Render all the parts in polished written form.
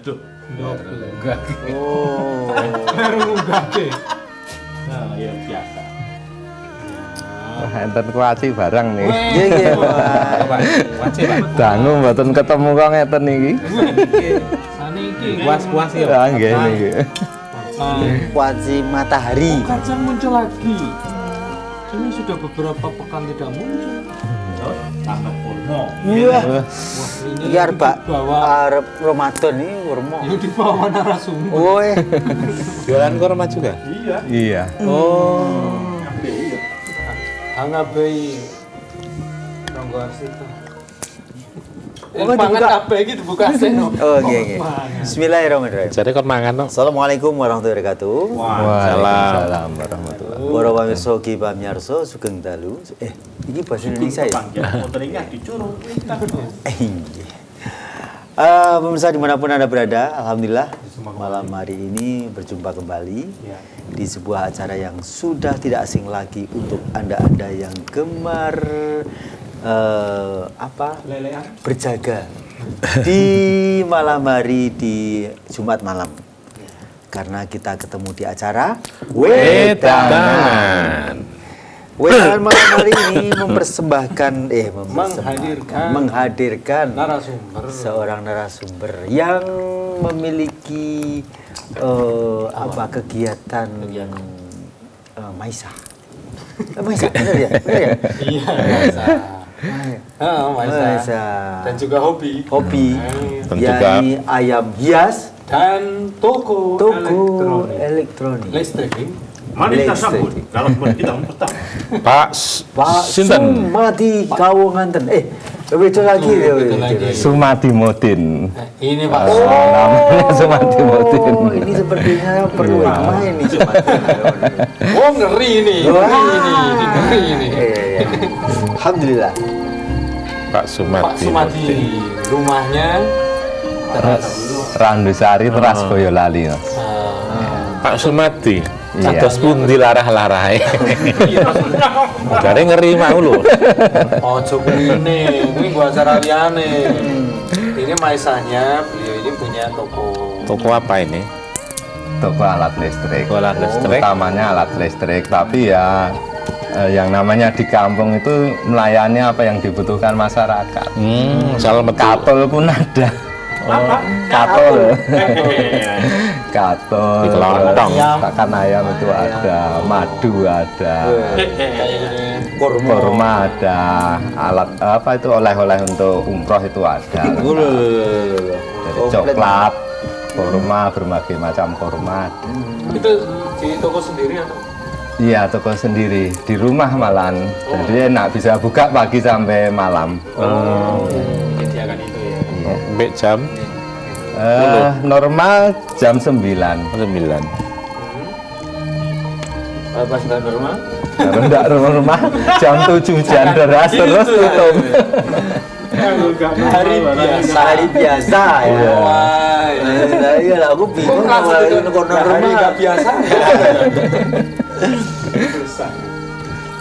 Aduh, enggak. Oh, baru enggak deh. Nah, ya biasa. Enten kuaci barang nih. Nggih nggih, Pak. Kuaci, Pak. Dangu mboten ketemu kok ngeten iki. Saniki puas-puas ya. Ah nggih niki. Kuaci matahari. Kacang muncul lagi. Ini sudah beberapa pekan tidak muncul. Tambah kurma. Iya. Wah, ini Iki arep bawa arep Ramadan iki kurma. ini dibawa narasumber. Woi. Jualan kurma juga? Iya. Iya. Oh. Angabei Ronggo Arsita. Oh, Pangan dibuka. kabeh iki dibuka seno. Oh nggih nggih. Bismillahirrahmanirrahim. Jadi kon mangan no? Assalamualaikum warahmatullahi wabarakatuh. Waalaikumsalam warahmatullahi. Para pamirsa ugi pamirsa sugeng dalu. Iki bahasa Indonesia ya? Motoringnya dicurung. Iya. Pemirsa dimanapun Anda berada, alhamdulillah malam hari ini berjumpa kembali di sebuah acara yang sudah tidak asing lagi untuk Anda-anda yang gemar berjaga di malam hari di Jumat malam. Karena kita ketemu di acara Wedangan. Wedangan malam hari ini menghadirkan Narasumber. seorang narasumber yang memiliki kegiatan yang Maisa. Maisa, benar ya? Benar ya? Iya, Maisa. Maisa. Dan juga hobi. Hobi, Dan juga yakni ayam hias, Dan toko elektronik. listrik. Mari kita sambut dalam kita pertama. Pak Sinten. Sumati Kawonganten. Beda lagi ya. Sumati Modin. Ini Pak. Namanya Sumati Modin. Oh, ini sepertinya perlu nama ini Sumati. Oh, ngeri ini. Ngeri ini. Alhamdulillah. Pak Pak Sumati. Sumadi rumahnya Randusari Teras Boyolali. Pak Sumati. Iya. Atas pun dilarah-larahe. Dari ngeri mau lho. Ojo ini gua acara liane. Ini Maisanya, beliau ini punya toko. Toko apa ini? Toko alat listrik. Toko alat listrik. Utamanya alat listrik, tapi ya yang namanya di kampung itu melayani apa yang dibutuhkan masyarakat. Soal betul. Katol pun ada. Katol. Katol. Di kelontong. Pakan ayam itu ada, madu ada. Kurma ada, alat apa itu oleh-oleh untuk umroh itu ada. Dari coklat, kurma, berbagai macam kurma. Itu di toko sendiri atau? Iya, toko sendiri di rumah malan. Jadi enak bisa buka pagi sampai malam. Menyediakan itu ya. Mbak jam Normal jam 9. 9. Pas nggak normal? Kalau enggak rumah jam 7 hujan deras terus tutup. Hari biasa ya. Wah, Iya lah, aku bingung langsung kalau itu corner hari rumah. nggak biasa.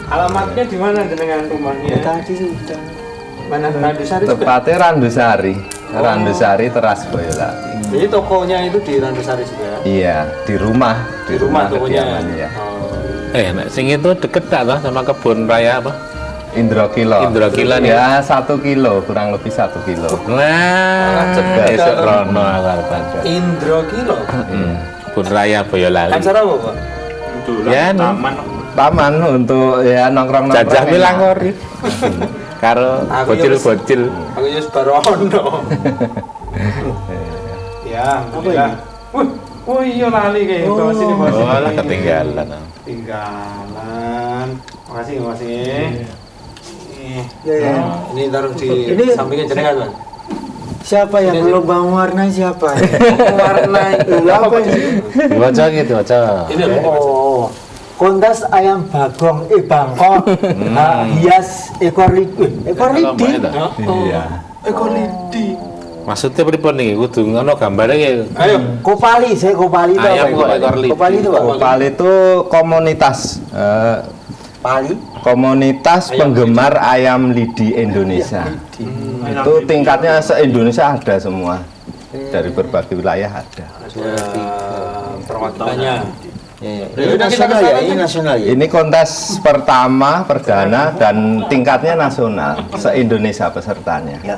Alamatnya di mana dengan rumahnya? Tadi sudah. Mana Randusari juga? Tepatnya Randusari. Randusari Teras Boyolali. Jadi tokonya itu di Randusari juga? Iya, di rumah tokonya. kediamannya. Nek sing itu deket tak toh sama kebun raya apa? Indrokilo. Indrokilo nih. Ya 1 kilo, kurang lebih 1 kilo. Nah, esok rono aku pada. Indro Kilo. Kebun raya Boyolali. Acara apa, Pak? Ya, no. Taman untuk ya nongkrong-nongkrong. Jajah Milangkori. Karo bocil-bocil. Aku yus barono. Ya, alhamdulillah. Oh iya lali kayak bawa sini bawa sini. Oh, lah ketinggalan. Tinggalan. Makasih. Ya. Ini taruh di Ini- sampingnya jenengan, Bang. Siapa yang belum bangun warna siapa? Warna itu apa Apa sih? ini? Baca gitu, baca. Ini loh. Oh, kontes ayam bagong bangkok hias ekor lidi. Iya. Ekor lidi. Maksudnya pripun nih? Kudu ngono gambare ya. Ayo. Kopali, saya kopali itu Ayam apa? kok ekor lidi. Kopali itu apa? Kopal itu komunitas Pali. komunitas penggemar ayam lidi Indonesia. Itu tingkatnya se-Indonesia ada semua. Dari berbagai wilayah ada. Perwakilannya. Ini nasional ya, ini nasional ya. Ini kontes pertama, perdana, dan tingkatnya nasional. Se-Indonesia pesertanya. Ya.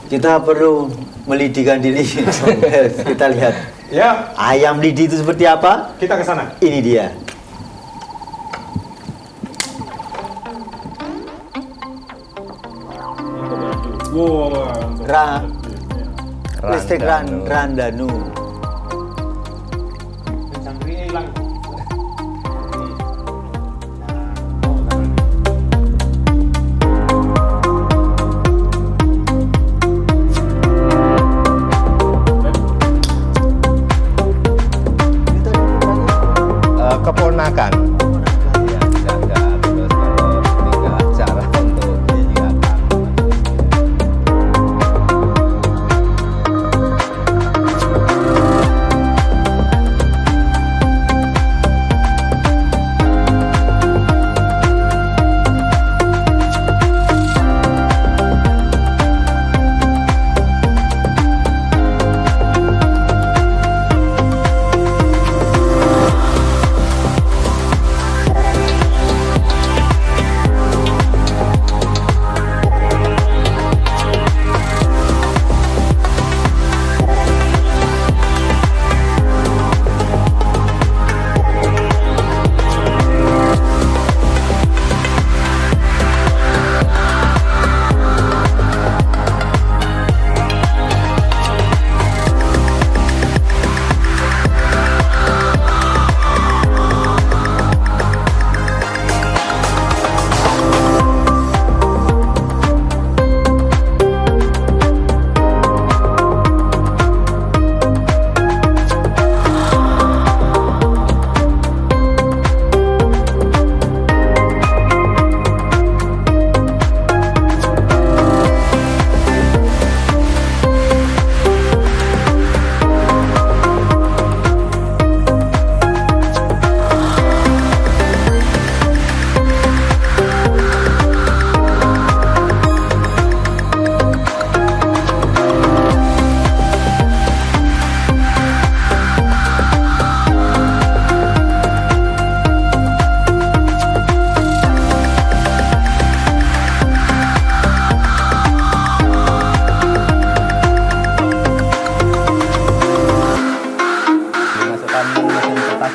Kita perlu melidikan diri. Kita lihat Ya, ayam lidi itu seperti apa. kita ke sana. Ini dia. Wow. Listrik Randanu. Cangkringnya hilang. Keponakan. Ya, jaga. Terus kalau tiga cara untuk menyiapkan.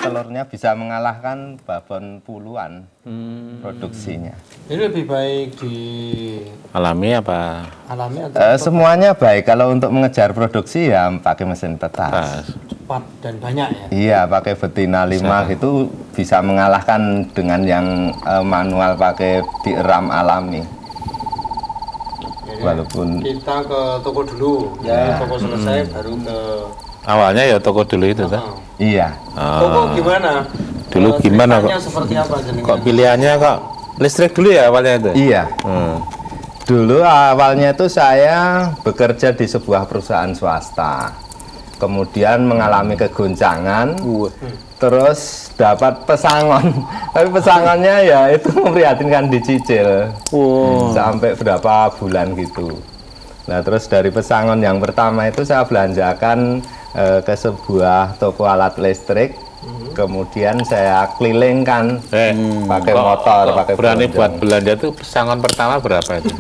telurnya bisa mengalahkan babon puluhan produksinya. Ini lebih baik di Alami apa? alami atau Semuanya baik. Kalau untuk mengejar produksi ya pakai mesin tetas. cepat dan banyak ya? Iya, pakai betina 5 itu bisa mengalahkan dengan yang manual pakai diram alami. Jadi Walaupun kita ke toko dulu, ya toko selesai baru ke Awalnya ya toko dulu itu kan? iya. toko gimana? Dulu gimana kok? Ceritanya seperti apa jenengan? Kok pilihannya kok listrik dulu ya awalnya itu? Iya. Dulu awalnya itu saya bekerja di sebuah perusahaan swasta. Kemudian mengalami kegoncangan. Terus dapat pesangon. Tapi pesangonnya ya itu memprihatinkan dicicil. Sampai berapa bulan gitu. Nah, terus dari pesangon yang pertama itu saya belanjakan ke sebuah toko alat listrik. Kemudian saya kelilingkan pakai motor, pakai berani belanja. buat belanja tuh pesangon pertama berapa itu?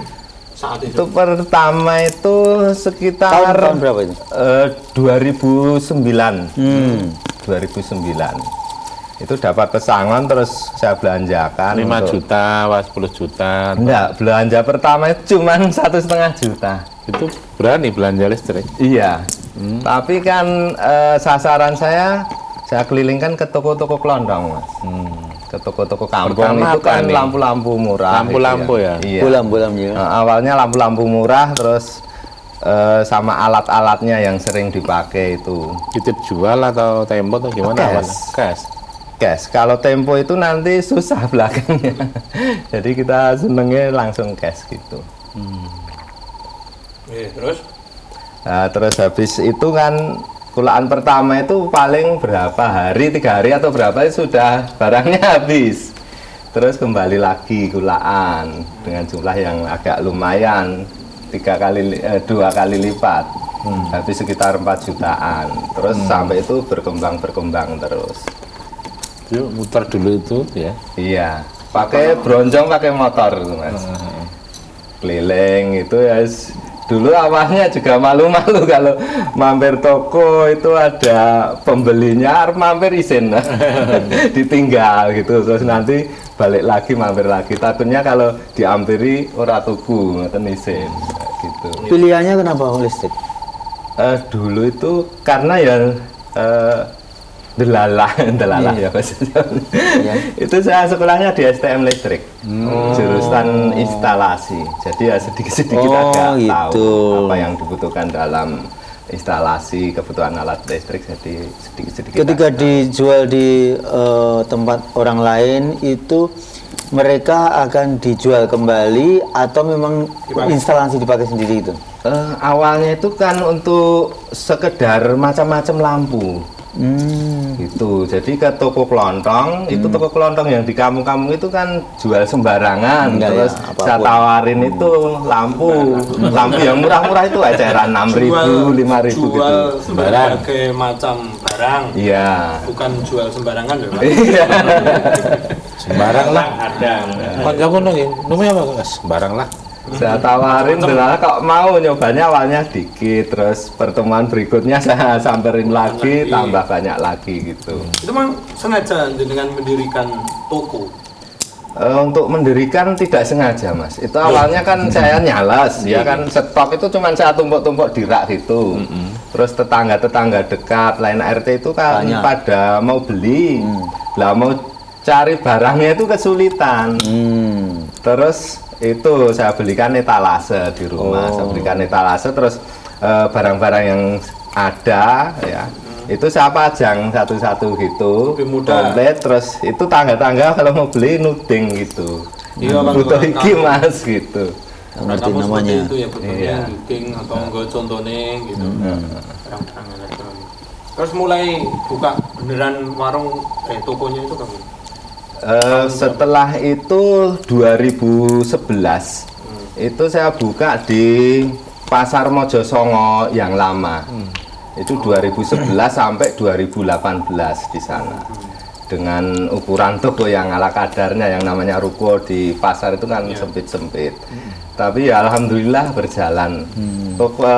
Saat itu. Itu pertama itu sekitar Tahun berapa itu? 2009. 2009. Itu dapat pesangon terus saya belanjakan 5 untuk- juta, 10 juta. Enggak, belanja pertama itu cuma 1,5 juta. Itu berani belanja listrik. Iya. Tapi kan sasaran saya kelilingkan ke toko-toko kelondong, Mas. Ke toko-toko kampung. Pertama itu apa kan nih? lampu-lampu murah. Lampu-lampu itu ya? Iya. Bolam-bolamnya. Awalnya lampu-lampu murah, terus sama alat-alatnya yang sering dipakai itu. Titip jual atau tempo atau gimana Cash. awalnya? Cash. cash. Kalau tempo itu nanti susah belakangnya. Jadi kita senengnya langsung cash gitu. Terus? Nah, terus habis itu kan kulaan pertama itu paling berapa hari, 3 hari atau berapa itu sudah barangnya habis. Terus kembali lagi kulaan dengan jumlah yang agak lumayan, 2 kali lipat. Habis sekitar 4 jutaan. Terus sampai itu berkembang terus. Yuk muter dulu itu ya. Iya, pakai bronjong, pakai motor itu Mas. Keliling itu ya. Dulu awalnya juga malu-malu kalau mampir toko itu ada pembelinya, mampir isin ditinggal gitu, terus nanti balik lagi mampir lagi, takutnya kalau diampiri ora tuku ngoten isin gitu. Pilihannya kenapa listrik? Dulu itu karena ya delalah ya Mas. Itu saya sekolahnya di STM listrik, jurusan instalasi. Jadi ya sedikit-sedikit agak gitu. tahu apa yang dibutuhkan dalam instalasi kebutuhan alat listrik. Jadi sedikit-sedikit. Ketika dijual di tempat orang lain itu mereka akan dijual kembali atau memang instalasi dipakai sendiri itu? Awalnya itu kan untuk sekedar macam-macam lampu. Gitu. Jadi ke toko kelontong, itu toko kelontong yang di kampung-kampung itu kan jual sembarangan. Terus saya tawarin itu lampu yang murah-murah itu eceran 6.000, 5.000 gitu. Jual berbagai macam barang. Iya. Bukan jual sembarangan ya, Pak. Sembarang lah. Ada. Kan kamu nunggu, namanya apa Mas? Sembarang lah. Saya tawarin, ternyata kok mau nyobanya awalnya dikit, terus pertemuan berikutnya saya samperin lagi, tambah banyak lagi gitu. Itu memang sengaja dengan mendirikan toko. Untuk mendirikan tidak sengaja Mas. Itu awalnya kan saya nyales, ya kan stok itu cuma saya tumpuk-tumpuk di rak gitu. Terus tetangga-tetangga dekat lain RT itu kan pada mau beli, lah mau cari barangnya itu kesulitan. Terus itu saya belikan etalase di rumah, saya belikan etalase, terus barang-barang yang ada ya itu saya pajang satu-satu gitu, komplit. Terus itu tangga-tangga kalau mau beli nuding gitu, butuh iki Mas gitu. Ngerti namanya. Itu ya betulnya nuding atau enggak contohnya gitu. Barang-barang elektronik. Terus mulai buka beneran warung tokonya itu kapan? Setelah itu 2011 itu saya buka di Pasar Mojosongo yang lama. Itu 2011 sampai 2018 di sana. Dengan ukuran toko yang ala kadarnya, yang namanya ruko di pasar itu kan sempit-sempit. Tapi ya alhamdulillah berjalan.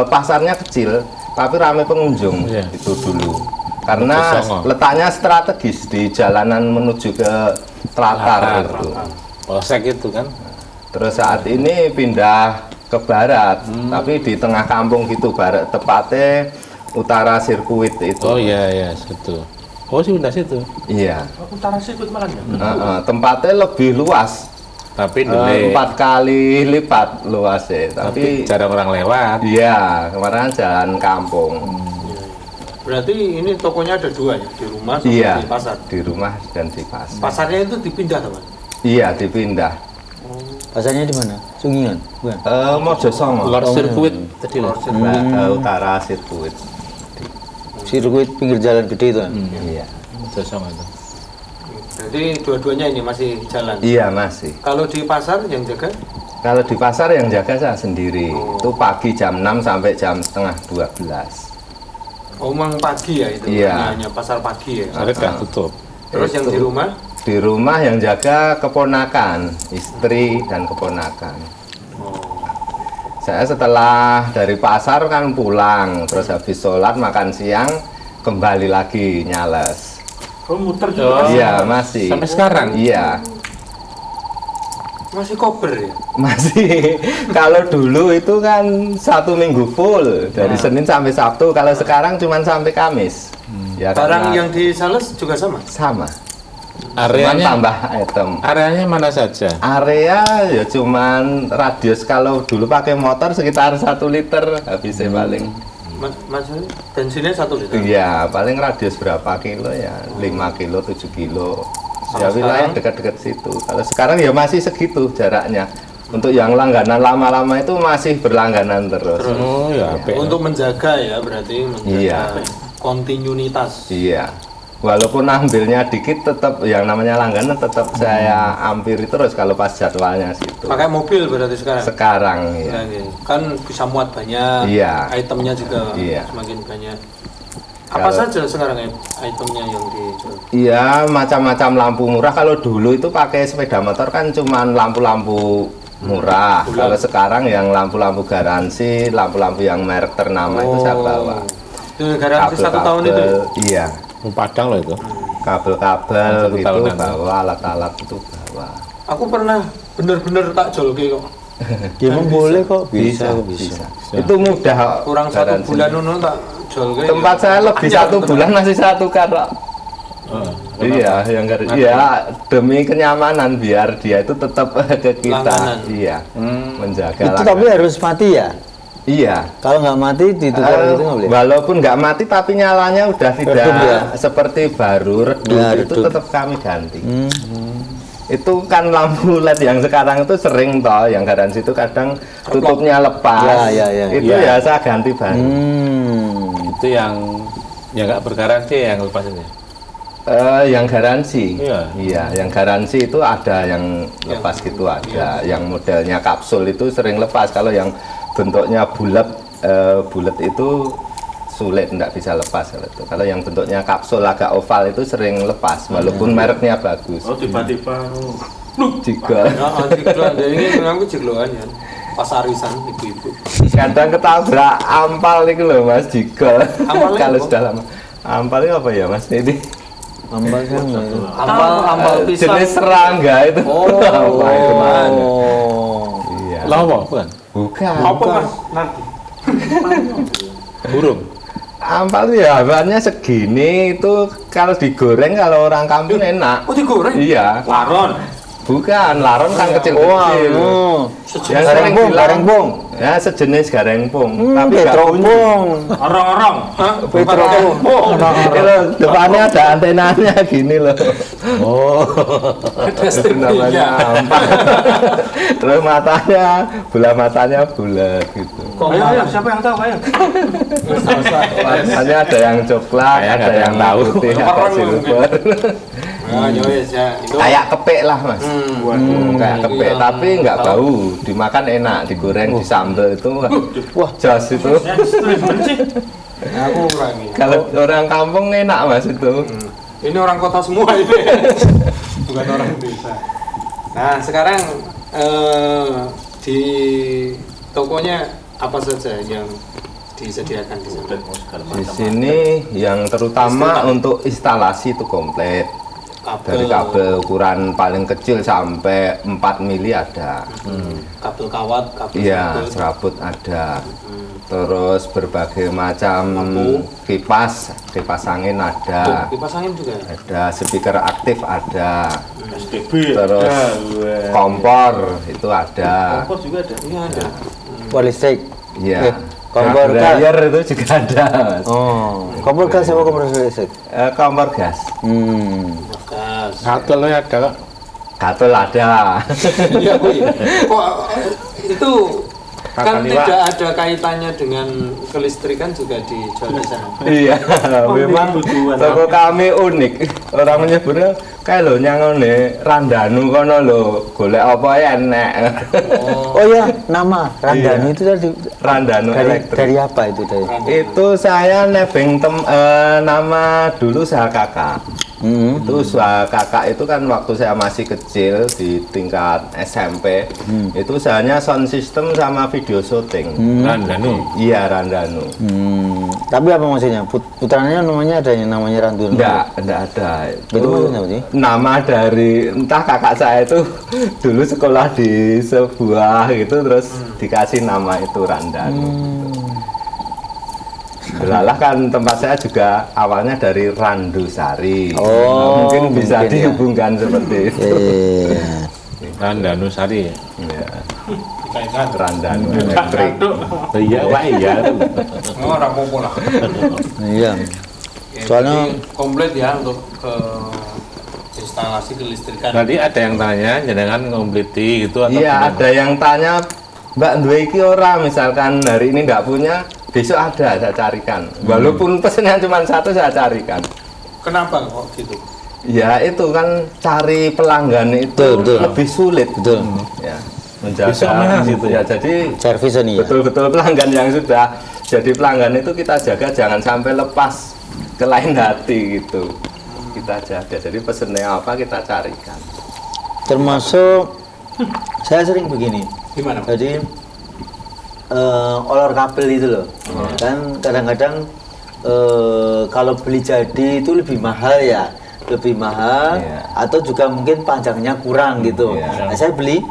Pasarnya kecil tapi ramai pengunjung itu dulu. Karena letaknya strategis di jalanan menuju ke Telatar itu. Polsek itu kan. Terus saat ini pindah ke barat, tapi di tengah kampung gitu, barat tepatnya utara sirkuit itu. Oh iya situ. Oh sih pindah situ. Iya. Utara sirkuit malah ya. Tempatnya lebih luas. Tapi 4 kali lipat luasnya. Tapi jarang orang lewat. Iya, kemarin jalan kampung. Berarti ini tokonya ada 2 ya, di rumah sama di pasar? Di rumah dan di pasar. Pasarnya itu dipindah teman? Iya, dipindah. Pasarnya di mana? Sungingan? Bukan? Mojosongo. Lor sirkuit tadi loh. Utara sirkuit. Sirkuit pinggir jalan gede itu kan? Iya. Mojosongo itu. Jadi dua-duanya ini masih jalan? Iya, masih. Kalau di pasar yang jaga? Kalau di pasar yang jaga saya sendiri. Itu pagi jam 6 sampai jam setengah 12. Oh, memang pagi ya itu? Iya. Hanya pasar pagi ya? Sore kan tutup. Terus yang di rumah? Di rumah yang jaga keponakan, istri dan keponakan. Saya setelah dari pasar kan pulang, terus habis sholat makan siang kembali lagi nyales. Oh, muter juga? Iya, masih. Sampai sekarang? Iya. Masih kober ya? Masih. Kalau dulu itu kan 1 minggu full dari Senin sampai Sabtu. Kalau sekarang cuma sampai Kamis. Ya, barang yang di sales juga sama? Sama. Areanya tambah item. Areanya mana saja? Area ya cuman radius kalau dulu pakai motor sekitar 1 liter habisnya paling. Mas bensinnya 1 liter. Iya, paling radius berapa kilo ya? 5 kilo, 7 kilo. Ya wilayah dekat-dekat situ. Kalau sekarang ya masih segitu jaraknya. Untuk yang langganan lama-lama itu masih berlangganan terus. Oh ya, Untuk menjaga ya berarti menjaga kontinuitas. Iya. Walaupun ambilnya dikit tetap yang namanya langganan tetap saya hampiri terus kalau pas jadwalnya situ. Pakai mobil berarti sekarang? Sekarang ya. Kan bisa muat banyak, Iya. itemnya juga Iya. semakin banyak. Apa saja sekarang itemnya yang dijual? Iya, macam-macam lampu murah. Kalau dulu itu pakai sepeda motor kan cuman lampu-lampu murah. Kalau sekarang yang lampu-lampu garansi, lampu-lampu yang merek ternama itu saya bawa. Itu garansi 1 tahun itu? Iya. Padang loh itu. Kabel-kabel 1 gitu tahunan. bawa, alat-alat itu bawa. Aku pernah bener-bener tak jolke kok. Gimana boleh kok Bisa. Itu mudah. Kurang 1 garansi. bulan nunu tak jolke. Tempat saya lebih 1 bulan masih 1 karo. Iya, yang iya demi kenyamanan biar dia itu tetap ke kita. Langganan. Iya. Menjaga Itu langganan. tapi harus mati ya? Iya. Kalau nggak mati ditukar gitu nggak boleh? Walaupun nggak mati tapi nyalanya udah tidak Redup ya? seperti baru redup, Ya, itu redup. tetap kami ganti. Itu kan lampu LED yang sekarang itu sering toh, yang garansi itu kadang tutupnya lepas. Ya. Itu ya saya ganti baru. Itu yang nggak bergaransi yang lepas ini. Yang garansi, Iya. yang garansi itu ada yang lepas gitu ada, yang modelnya kapsul itu sering lepas. Kalau yang bentuknya bulat, bulat itu sulit, tidak bisa lepas kalau itu. Kalau yang bentuknya kapsul agak oval itu sering lepas, walaupun mereknya bagus. Oh tiba-tiba Jika Nah, jigloan, jadi ini aku jigloan ya. Pas arisan ibu-ibu. kadang ketabrak ampal itu loh mas, jika Ampalnya kalau apa? sudah lama. Ampal itu apa ya mas ini? Ambal kan? Ambal pisang. Jenis serangga itu. Oh, Apa itu mas? Oh. Iya. Lawa bukan? Bukan. apa mas nanti? Burung. Ampal itu ya bahannya segini itu kalau digoreng kalau orang kampung enak. Oh digoreng? Iya. Laron. Bukan, laron kan kecil-kecil. Yang sering Gareng bilang pung. ya sejenis garengpung, tapi nggak Petropung. Orang-orang. Hah? Petropung. Itu depannya ada antenanya gini loh. Oh. Itu namanya ampal. Terus matanya, bola matanya bulat gitu. Ayo, siapa yang tahu? Ayo. Warnanya ada yang coklat, Kayak ada nggak yang tahu. putih, ada Warna silver. Nah, ya wes ya. Itu Kayak kepek lah mas. Kayak kepek, Yang tapi nggak tahu. bau. Dimakan enak, digoreng, disambel itu wah jos itu. aku kurangi. Kalau orang kampung enak mas itu. Ini orang kota semua ini. Bukan orang desa. Nah, sekarang di tokonya apa saja yang disediakan di sana? Di sini yang terutama untuk instalasi itu komplit. Dari kabel ukuran paling kecil sampai 4 mili ada. Kabel kawat, kabel Iya, sabut. serabut ada. Terus berbagai macam kipas angin ada. Kipas angin juga. Ada speaker aktif ada. STB. Terus kompor itu ada. Kompor juga ada. Ini ada. Listrik. Iya. Kompor dryer itu juga ada. Mas. Oh. Kompor gas sama kompor listrik? Kompor gas. Bekas. Satelnya ada kok. Gatel ada. Iya, Bu. Kok itu kan Kakak liwat. tidak ada kaitannya dengan kelistrikan juga dijual di sana. Iya, memang toko kami unik. Orang menyebutnya kayak lo nyangone randanu kono lo golek apa ya enek. Oh ya, nama Randani itu tadi Randanu elektrik. dari apa itu dari? Itu saya nebeng nama dulu usaha kakak. Itu usaha kakak itu kan waktu saya masih kecil di tingkat SMP. Itu usahanya sound system sama video syuting. Randanu. Iya, Randanu. Tapi apa maksudnya? Putranya namanya ada yang namanya Randanu? Enggak ada. Itu maksudnya apa sih? Nama dari entah kakak saya itu dulu sekolah di sebuah gitu terus dikasih nama itu Randanu. Belalah kan tempat saya juga awalnya dari Randusari. Oh, mungkin bisa mungkin ya. dihubungkan seperti itu. Iya. Randanu Sari. Ya, Kaitan. Randanu elektrik. Iya, Pak, iya. Ora apa-apa lah. Iya. Ya, Soalnya- jadi komplit ya untuk ke instalasi kelistrikan. Tadi ada yang tanya, jangan kompliti gitu atau Iya, gimana? ada yang tanya, Mbak duwe iki ora, misalkan hari ini nggak punya, besok ada saya carikan. Walaupun pesennya cuma satu saya carikan. Kenapa kok gitu? Ya itu kan cari pelanggan itu Betul. lebih sulit. Betul. Ya, menjaga Besok mana gitu ya. Jadi Servis ini ya. betul-betul pelanggan yang sudah jadi pelanggan itu kita jaga jangan sampai lepas ke lain hati gitu. Kita jaga. Jadi pesennya apa kita carikan. Termasuk saya sering begini. Gimana? Jadi olor kabel itu loh. Kan kadang-kadang kalau beli jadi itu lebih mahal ya. Lebih mahal Iya. atau juga mungkin panjangnya kurang gitu. Iya. Nah, saya beli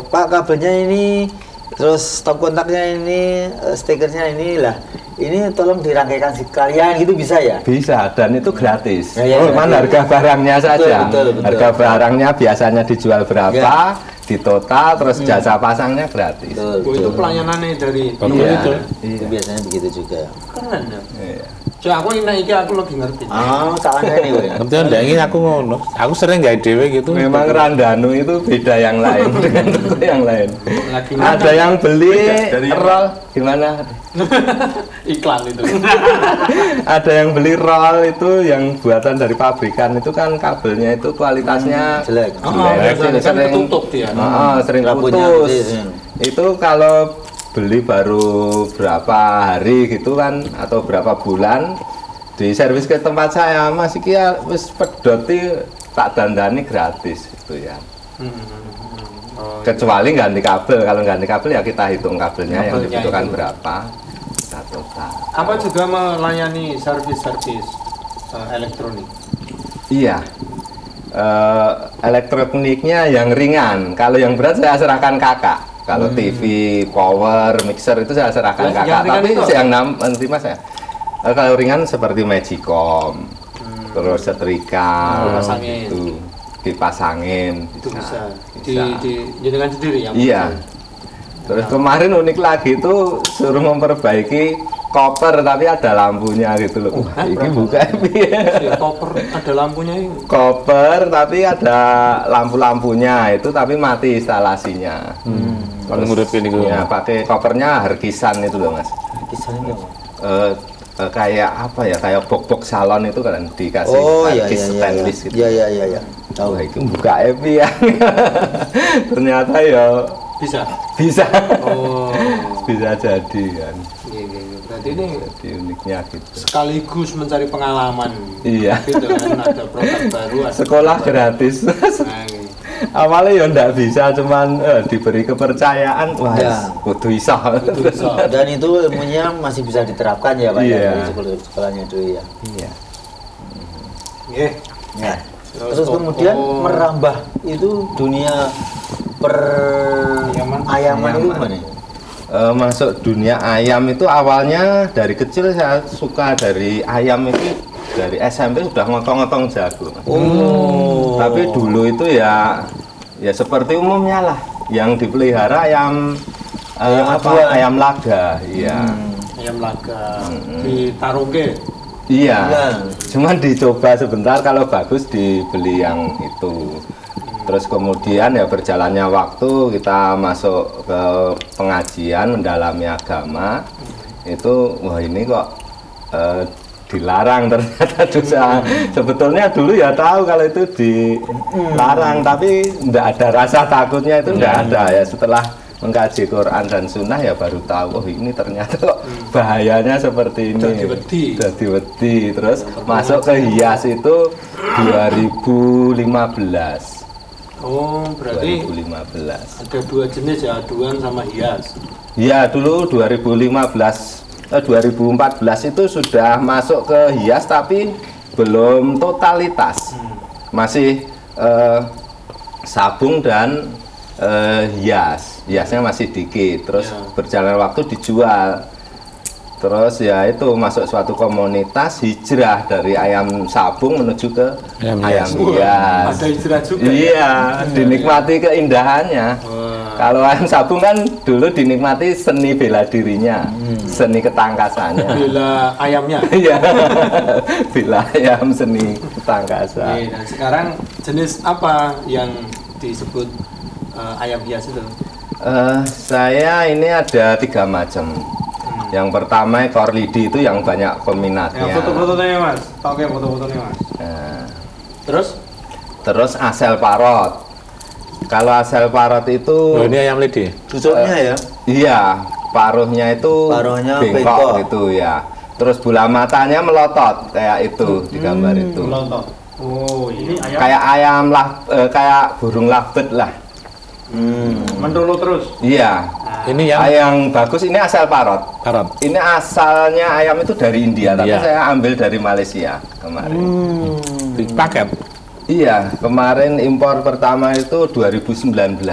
Pak kabelnya ini, terus stop kontaknya ini, stikernya ini lah. Ini tolong dirangkaikan sekalian gitu bisa ya? Bisa dan itu gratis. Ya, ya, Cuman gratis. harga barangnya saja. Betul. Harga barangnya biasanya dijual berapa, Ya. di total terus jasa pasangnya gratis. Betul, Oh, itu betul. pelayanannya dari Iya. itu. Itu biasanya begitu juga. Keren ya. Iya. Cek aku ini iki aku lagi ngerti. Salahnya ini Woy. Nanti ndak ingin aku ngono. Aku sering nggak dewe gitu. Memang Randanu itu beda yang lain dengan toko yang lain. Lagi Ada yang beli Beda dari- roll gimana? iklan itu. Ada yang beli roll itu yang buatan dari pabrikan itu kan kabelnya itu kualitasnya Jelek. biasanya kan ketutup dia. sering Rambutnya putus. habis, Itu kalau beli baru berapa hari gitu kan atau berapa bulan di servis ke tempat saya Mas iki ya wis pedoti tak dandani gratis gitu ya. Oh, Kecuali ganti kabel, kalau ganti kabel ya kita hitung kabelnya yang Kabelnya dibutuhkan itu. berapa. Kita total. apa juga melayani servis-servis elektronik? Iya. Elektroniknya yang ringan. Kalau yang berat saya serahkan kakak. Kalau TV, power, mixer itu saya serahkan Yang kakak. ringan Tapi itu yang nanti mas ya. Kalau ringan seperti Magicom, terus setrika, Kipas angin. gitu. Kipas angin. Itu bisa. bisa. Di jenengan sendiri yang Iya. Terus kemarin unik lagi itu suruh memperbaiki koper tapi ada lampunya gitu loh. Wah, ini buka Si koper ada lampunya ini. koper tapi ada lampu-lampunya itu tapi mati instalasinya. Kalau nguripin itu. Ya, pakai kopernya Harkisan itu loh mas. Kisaran itu. Kayak apa ya? Kayak box-box salon itu kan dikasih Oh iya Harkis iya stainless iya. gitu. Iya iya. Tahu. Wah, itu buka EPI ya. Ternyata ya Bisa. bisa Oh. bisa jadi kan. Iya. Berarti ini Jadi uniknya gitu. sekaligus mencari pengalaman. Iya. Gitu kan ada produk baru. Ada Sekolah produk baru. gratis. Nah, gitu. Awalnya ya ndak bisa, cuman diberi kepercayaan. Wah, Ya. kudu iso. Itu bisa. Dan itu ilmunya masih bisa diterapkan ya Pak Iya. ya dari sekolahnya dulu ya. Iya. Oke. Ya. Terus Terus kemudian toko- merambah itu dunia per ayaman itu gimana? Masuk dunia ayam itu awalnya dari kecil saya suka dari ayam itu dari SMP sudah ngotong-ngotong jago. Oh. Tapi dulu itu ya seperti umumnya lah yang dipelihara ayam aduan. ayam laga, iya. Ayam laga ditaruhke. Iya. Iya. Cuman dicoba sebentar kalau bagus dibeli yang itu. Terus kemudian ya berjalannya waktu kita masuk ke pengajian mendalami agama itu wah ini kok dilarang ternyata dosa. Sebetulnya dulu ya tahu kalau itu dilarang tapi tidak ada rasa takutnya itu tidak ada ya setelah mengkaji Quran dan Sunnah ya baru tahu oh ini ternyata kok bahayanya seperti ini. Jadi wedi. Jadi wedi. Terus masuk ke hias itu 2015. Oh, berarti 2015. ada dua jenis ya, aduan sama hias. Ya dulu 2014 itu sudah masuk ke hias tapi belum totalitas. Masih sabung dan hiasnya masih dikit. Terus Ya. berjalan waktu dijual. Terus ya itu masuk suatu komunitas, hijrah dari ayam sabung menuju ke Ayam ayam hias. hias. Ada hijrah juga. Iya, dinikmati keindahannya. Kalau ayam sabung kan dulu dinikmati seni bela dirinya, seni ketangkasannya. Bila ayamnya. Iya, bela ayam seni ketangkasan. Oke, dan sekarang jenis apa yang disebut ayam hias itu? Saya ini ada 3 macam. Yang pertama ekor lidi itu yang banyak peminatnya. Yang foto-fotonya mas, tau kayak foto-fotonya mas. Nah, Terus? asel parot. Kalau asel parot itu Oh, ini ayam lidi. Tusuknya ya. iya, paruhnya itu Paruhnya bengkok bengkok. gitu ya. Terus bola matanya melotot kayak itu di gambar itu. Melotot. Oh, ini ayam Kayak ayam lah, kayak burung lovebird lah. mendolo terus. Iya. Ini yang Yang bagus ini asal parot. parot. Ini asalnya ayam itu dari India, tapi India. saya ambil dari Malaysia kemarin. Di paket. Iya, kemarin impor pertama itu 2019.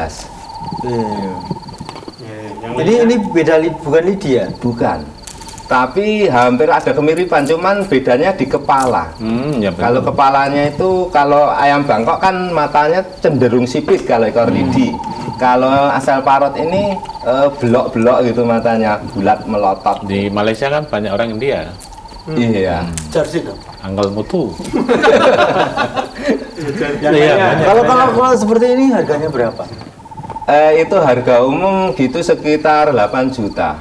Ini beda bukan lidi ya? Bukan. Tapi hampir ada kemiripan, cuman bedanya di kepala. Ya Kalau kepalanya itu, kalau ayam Bangkok kan matanya cenderung sipit kalau ekor lidi. Kalau asal parot ini belok-belok gitu matanya, bulat melotot. di Malaysia kan banyak orang India. Iya. Jersey dong. Angkel mutu. Iya, Kalau seperti ini harganya berapa? Itu harga umum gitu sekitar 8 juta.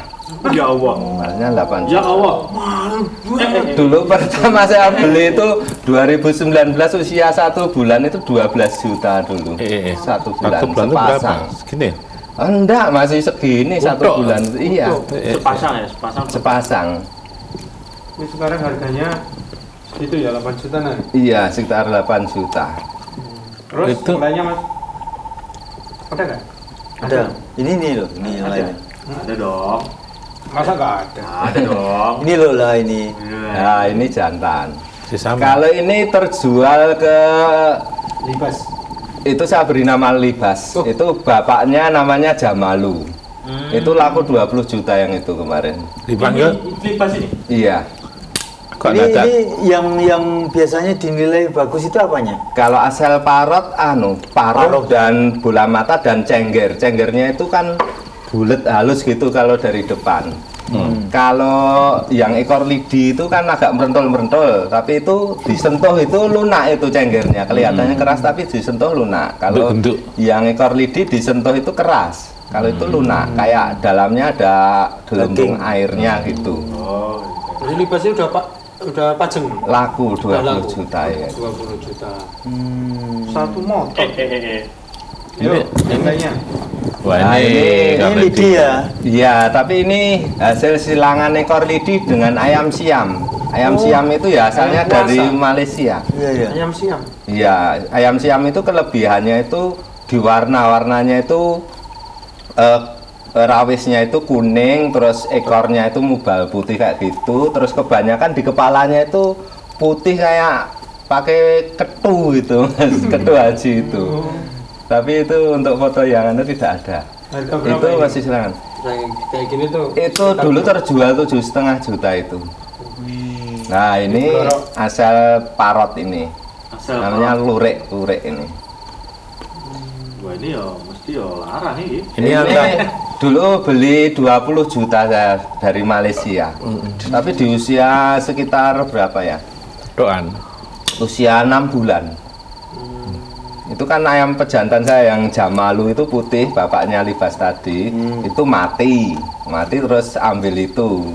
Ya Allah. Maksudnya 8 Ya juta. Allah. Dulu pertama saya beli itu 2019 usia 1 bulan itu 12 juta dulu. 1 bulan, Satu bulan itu berapa? sepasang. Segini. Enggak, masih segini 1 Utuh. bulan. Iya, Sepasang ya, sepasang. sepasang. Ini sekarang harganya itu ya 8 juta nah. Iya, sekitar 8 juta. Terus Itu- yang lainnya mas? Ada nggak? Ada. Ini loh, ini yang lainnya. Ada dong. Masa nggak ada? Ada dong. Ini loh lah ini. Nah, ini jantan. Si sama. Kalau ini terjual ke Libas. itu saya beri nama Libas. Oh. Itu bapaknya namanya Jamalu. Itu laku 20 juta yang itu kemarin. Dipanggil Ini pas ini. Iya. kok Ini dadak. yang biasanya dinilai bagus itu apanya? Kalau asal parot paruh dan bola mata dan cengger. Cenggernya itu kan bulat halus gitu kalau dari depan. Kalau yang ekor lidi itu kan agak merentul-merentul, tapi itu disentuh itu lunak itu cenggernya. Kelihatannya keras tapi disentuh lunak. Kalau Bentuk. yang ekor lidi disentuh itu keras. Kalau itu lunak, kayak dalamnya ada gelembung airnya gitu. Oh. Jadi libasnya udah pajeng. Laku Udah 20 laku. juta ya. 20 juta. Satu motor. Ini- Yuk, yang lainnya. Wah Nah, ini Ini lidi ya. Iya, tapi ini hasil silangan ekor lidi dengan ayam siam. Ayam siam itu ya asalnya ayam dari kuasa. Malaysia. Iya ya. Ayam siam. Iya, ayam siam itu kelebihannya itu di warnanya itu rawisnya itu kuning, terus ekornya itu mubal putih kayak gitu, terus kebanyakan di kepalanya itu putih kayak pakai ketu gitu, ketu haji itu. Tapi itu untuk foto yang anda tidak ada. Harga berapa Itu ini? masih silangan. Kayak gini tuh. Itu dulu terjual 7,5 juta itu. Nah ini Dorok. asal parot ini, Asal namanya lurik ini. Wah ini ya mesti ya larang ini. Ini angka dulu beli 20 juta saya dari Malaysia. Tapi di usia sekitar berapa ya? doan. Usia 6 bulan. Itu kan ayam pejantan saya yang Jamalu itu putih, bapaknya Libas tadi, itu mati terus ambil itu.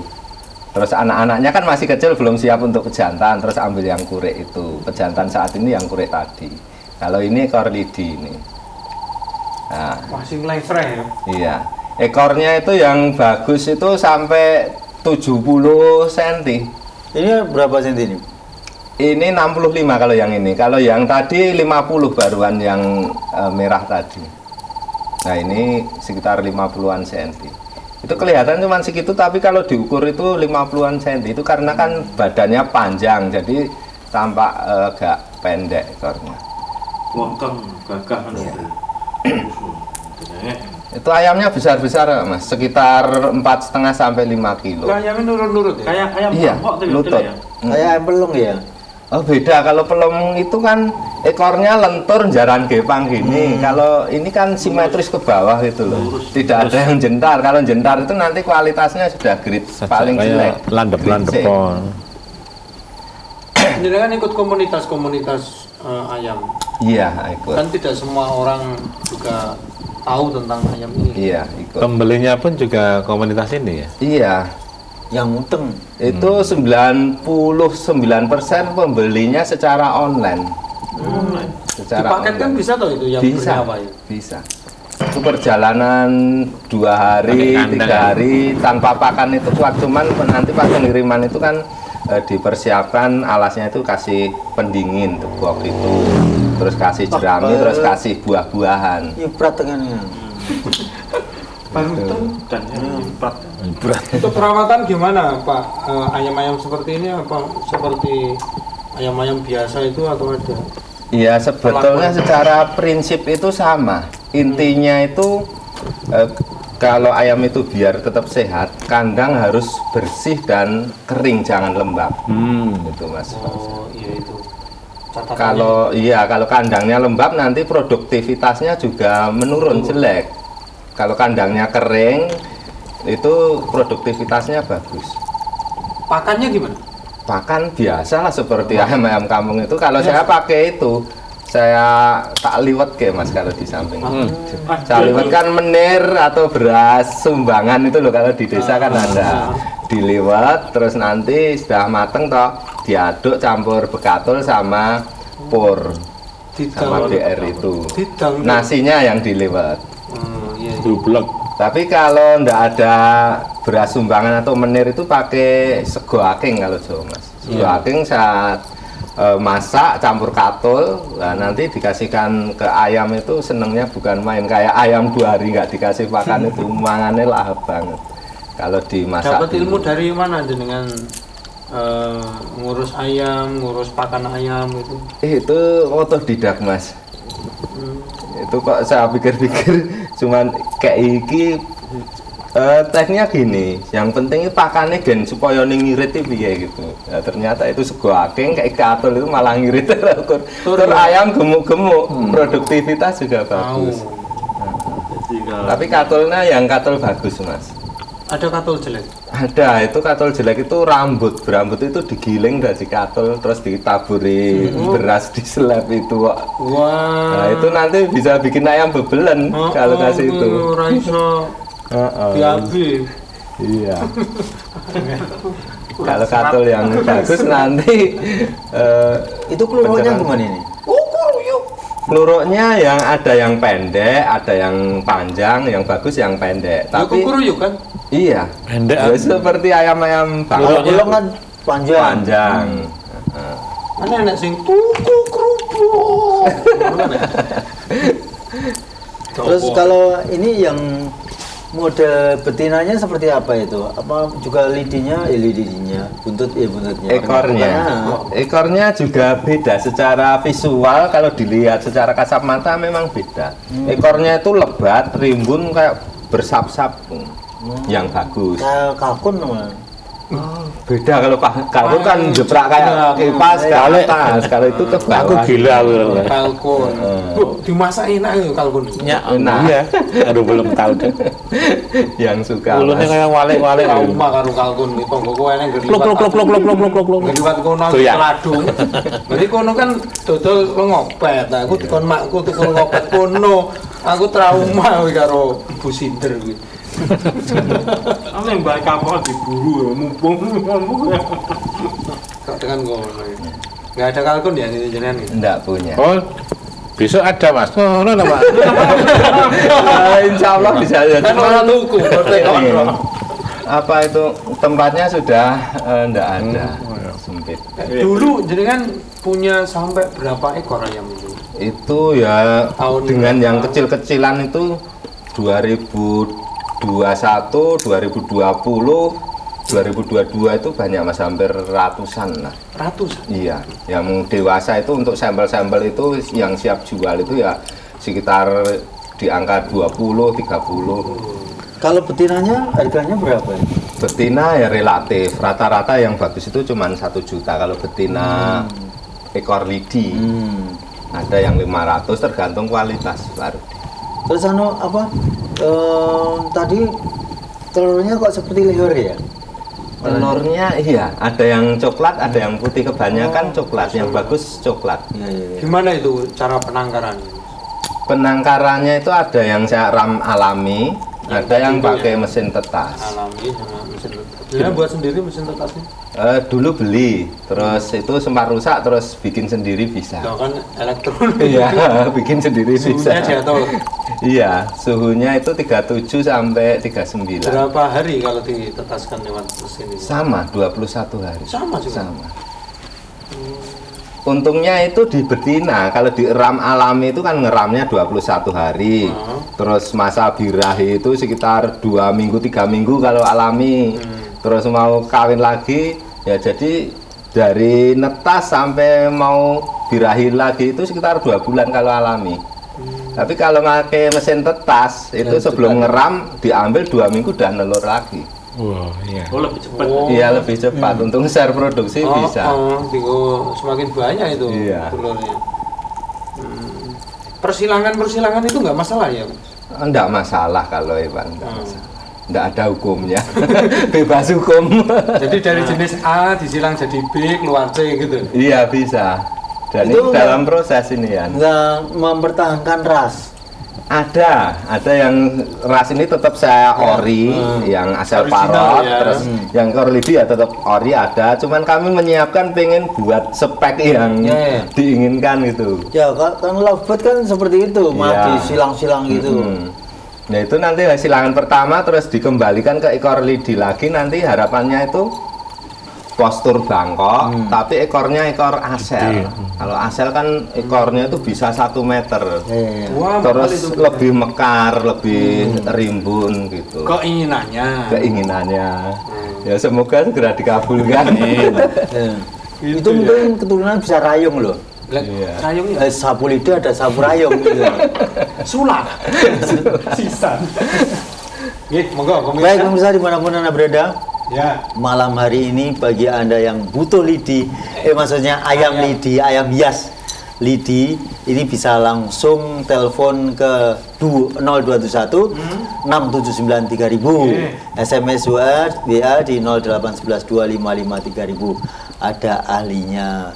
Terus anak-anaknya kan masih kecil belum siap untuk pejantan, terus ambil yang kurik itu. Pejantan saat ini yang kurik tadi. Kalau ini ekor lidi ini. Nah, Masih ngelengsereh ya. iya. Ekornya itu yang bagus itu sampai 70 cm. Ini berapa senti ini? Ini 65 kalau yang ini. Kalau yang tadi 50 baruan yang merah tadi. Nah, ini sekitar 50-an cm. Itu kelihatan cuma segitu, tapi kalau diukur itu 50-an cm. Itu karena kan badannya panjang, jadi tampak agak pendek ekornya. Wongkang gagah kan. Iya. Itu ayamnya besar-besar Mas, sekitar 4,5 sampai 5 kilo. Ayamnya nurut-nurut ya? Kayak ayam Iya, bangkok tuh lutut. ya. Kayak ayam pelung ya. Oh beda, kalau pelung itu kan ekornya lentur jaran gepang gini. Kalau ini kan simetris ke bawah gitu loh. Tidak ada yang jentar. Kalau jentar itu nanti kualitasnya sudah grade paling jelek. Landep-landep. Grade C. Jadi kan ikut komunitas-komunitas ayam. Iya, ikut. Kan tidak semua orang juga tahu tentang ayam ini. Iya, ikut. Pembelinya pun juga komunitas ini ya? Iya, Yang muteng. itu 99% pembelinya secara online. Secara Dipaketkan online. bisa toh itu yang Bisa, berapa itu? bisa. Itu perjalanan 2 hari, Pakai kandang 3 hari tanpa pakan itu kuat, cuman nanti pas pengiriman itu kan dipersiapkan alasnya itu kasih pendingin tuh box itu, terus kasih jerami, terus kasih buah-buahan. Nyiprat dengan Dan yang empat. Untuk perawatan gimana Pak? Ayam-ayam seperti ini apa seperti ayam-ayam biasa itu atau ada? Iya, sebetulnya secara prinsip itu sama. Intinya itu kalau ayam itu biar tetap sehat, kandang harus bersih dan kering, jangan lembab. Itu Mas. Oh iya itu. Catatannya. Kalau kandangnya lembab nanti produktivitasnya juga menurun, jelek. Kalau kandangnya kering itu produktivitasnya bagus. Pakannya gimana? Pakan biasa lah seperti ayam-ayam kampung itu. Kalau saya pakai itu, saya tak liwet ke Mas kalau di samping. Saya liwet kan menir atau beras sumbangan itu loh, kalau di desa kan ada. Diliwet terus nanti sudah mateng toh diaduk campur bekatul sama pur sama BR itu. Didang. Nasinya yang diliwet. Iya. Dublek. Tapi kalau ndak ada beras sumbangan atau menir itu pakai sego aking kalau Jawa Mas. Sego aking saat masak campur katul, nah nanti dikasihkan ke ayam itu senengnya bukan main, kayak ayam 2 hari nggak dikasih pakan itu mangannya lahap banget. Kalau dimasak. Dapat ilmu dari mana dengan ngurus ayam, ngurus pakan ayam itu? Itu otodidak Mas. Itu kok saya pikir-pikir cuman kayak iki tekniknya gini, yang penting pakannya gen supaya ngirit itu kayak gitu. Nah, ternyata itu sego aking kayak katul itu malah ngirit terus ayam gemuk-gemuk, produktivitas juga bagus. Tapi katulnya yang katul bagus Mas. Ada katul jelek? Ada, itu katul jelek itu berambut itu digiling dari katul terus ditaburi beras diselep itu. Wah. Nah, itu nanti bisa bikin ayam bebelen kalau kasih itu. Raiso. Diabi. Iya. Kalau katul yang bagus nanti itu keluarnya gimana ini? peluruknya yang ada yang pendek, ada yang panjang, yang bagus yang pendek. Tapi kukuruyuk kan? iya, Pendek. ya, seperti ayam-ayam Kalau belum kan panjang. panjang. Mana enak sing tuku kerupuk. Terus kalau ini yang model betinanya seperti apa itu? Apa juga lidinya? Lidinya, buntutnya. Ekornya, ekornya juga beda secara visual. Kalau dilihat secara kasat mata memang beda. Ekornya itu lebat, rimbun kayak bersap-sap, yang bagus. Kayak kalkun namanya. Beda kalau kalkun kan jeprak kayak kipas ke atas. Kalau itu ke bawah. Aku gila aku. Kalkun. Dimasak enak ya kalkun. Ya, Nah. iya. Aduh belum tahu deh. Yang suka. Ulunnya Mas. kayak walik-walik. Trauma karo kalkun iki tonggoku enek Plok plok plok plok plok plok plok plok plok. Ngeliwat kono Tuh ya. ladung. Berarti kono kan dodol ngopet. Nah, aku dikon makku tuku ngopet kono. Aku trauma karo ibu sinter kuwi. Aku yang balik kapal diburu ya, mumpung. Kok dengan kono. Enggak ada kalkun ya ini jenengan iki. Enggak punya. Oh, besok ada Mas. Oh, no, Pak. Insya Allah bisa ya. Kan ora tuku, Apa itu tempatnya sudah enggak ada, sempit. Dulu jenengan punya sampai berapa ekor ayam itu? Itu ya Tahun dengan berapa? yang kecil-kecilan itu 2021, 2020, 2022 itu banyak Mas, hampir ratusan lah. Ratusan. Iya, yang dewasa itu untuk sampel-sampel itu yang siap jual itu ya sekitar di di angka 20, 30. Kalau betinanya harganya berapa? Betina ya relatif, rata-rata yang bagus itu cuma 1 juta kalau betina ekor lidi. Ada yang 500 tergantung kualitas baru. Terus tadi telurnya kok seperti leher ya? Telurnya iya, ada yang coklat, ada yang putih, kebanyakan coklat, yang bagus coklat. Gimana itu cara penangkaran? Penangkarannya itu ada yang saya ram alami, ada yang pakai mesin tetas. Alami sama mesin tetas. Sebenarnya buat sendiri mesin tetasnya? Dulu beli, terus itu sempat rusak, terus bikin sendiri bisa. Itu kan elektronik. Iya, bikin sendiri bisa. Suhunya diatur. Iya, suhunya itu 37 sampai 39. Berapa hari kalau ditetaskan lewat mesin ini? Sama, 21 hari. Sama juga? Sama. Untungnya itu di betina, kalau di ram alami itu kan ngeramnya 21 hari. Terus masa birahi itu sekitar 2 minggu, 3 minggu kalau alami. Terus mau kawin lagi, ya jadi dari netas sampai mau birahi lagi itu sekitar 2 bulan kalau alami. Tapi kalau pakai mesin tetas, itu sebelum ngeram diambil 2 minggu udah nelur lagi. Wah, iya. Oh, lebih cepat. Iya, lebih cepat. Untung share produksi bisa. Semakin banyak itu Iya. telurnya. Persilangan itu nggak masalah ya? Enggak masalah kalau Iwan, enggak masalah. Enggak ada hukumnya. Bebas hukum. Jadi dari jenis A disilang jadi B keluar C gitu? Iya, bisa. Dan Itu ini dalam proses ini ya. Nggak mempertahankan ras. Ada yang ras ini tetap saya ori, yang asal Original parot, ya. terus yang ekor lidi ya tetap ori ada. Cuman kami menyiapkan pengen buat spek yang Ya. diinginkan gitu. Ya kan lovebird kan seperti itu, mati silang-silang gitu. Nah itu nanti silangan pertama terus dikembalikan ke ekor lidi lagi, nanti harapannya itu postur bangkok, tapi ekornya ekor asel. Kalau asel kan ekornya itu bisa 1 meter. Wah, Terus itu lebih mekar, lebih rimbun gitu. keinginannya. Ya semoga segera dikabulkan. Itu mungkin keturunan bisa rayong loh. Iya. Rayongnya Sapu lidi ada sapu rayong gitu. sulak. Sisan. Monggo Baik pemirsa dimanapun Anda berada, Ya. malam hari ini bagi Anda yang butuh lidi, maksudnya ayam lidi, ayam hias lidi, ini bisa langsung telepon ke 0221 679 3000, SMS WA di 0811 255 3000. Ada ahlinya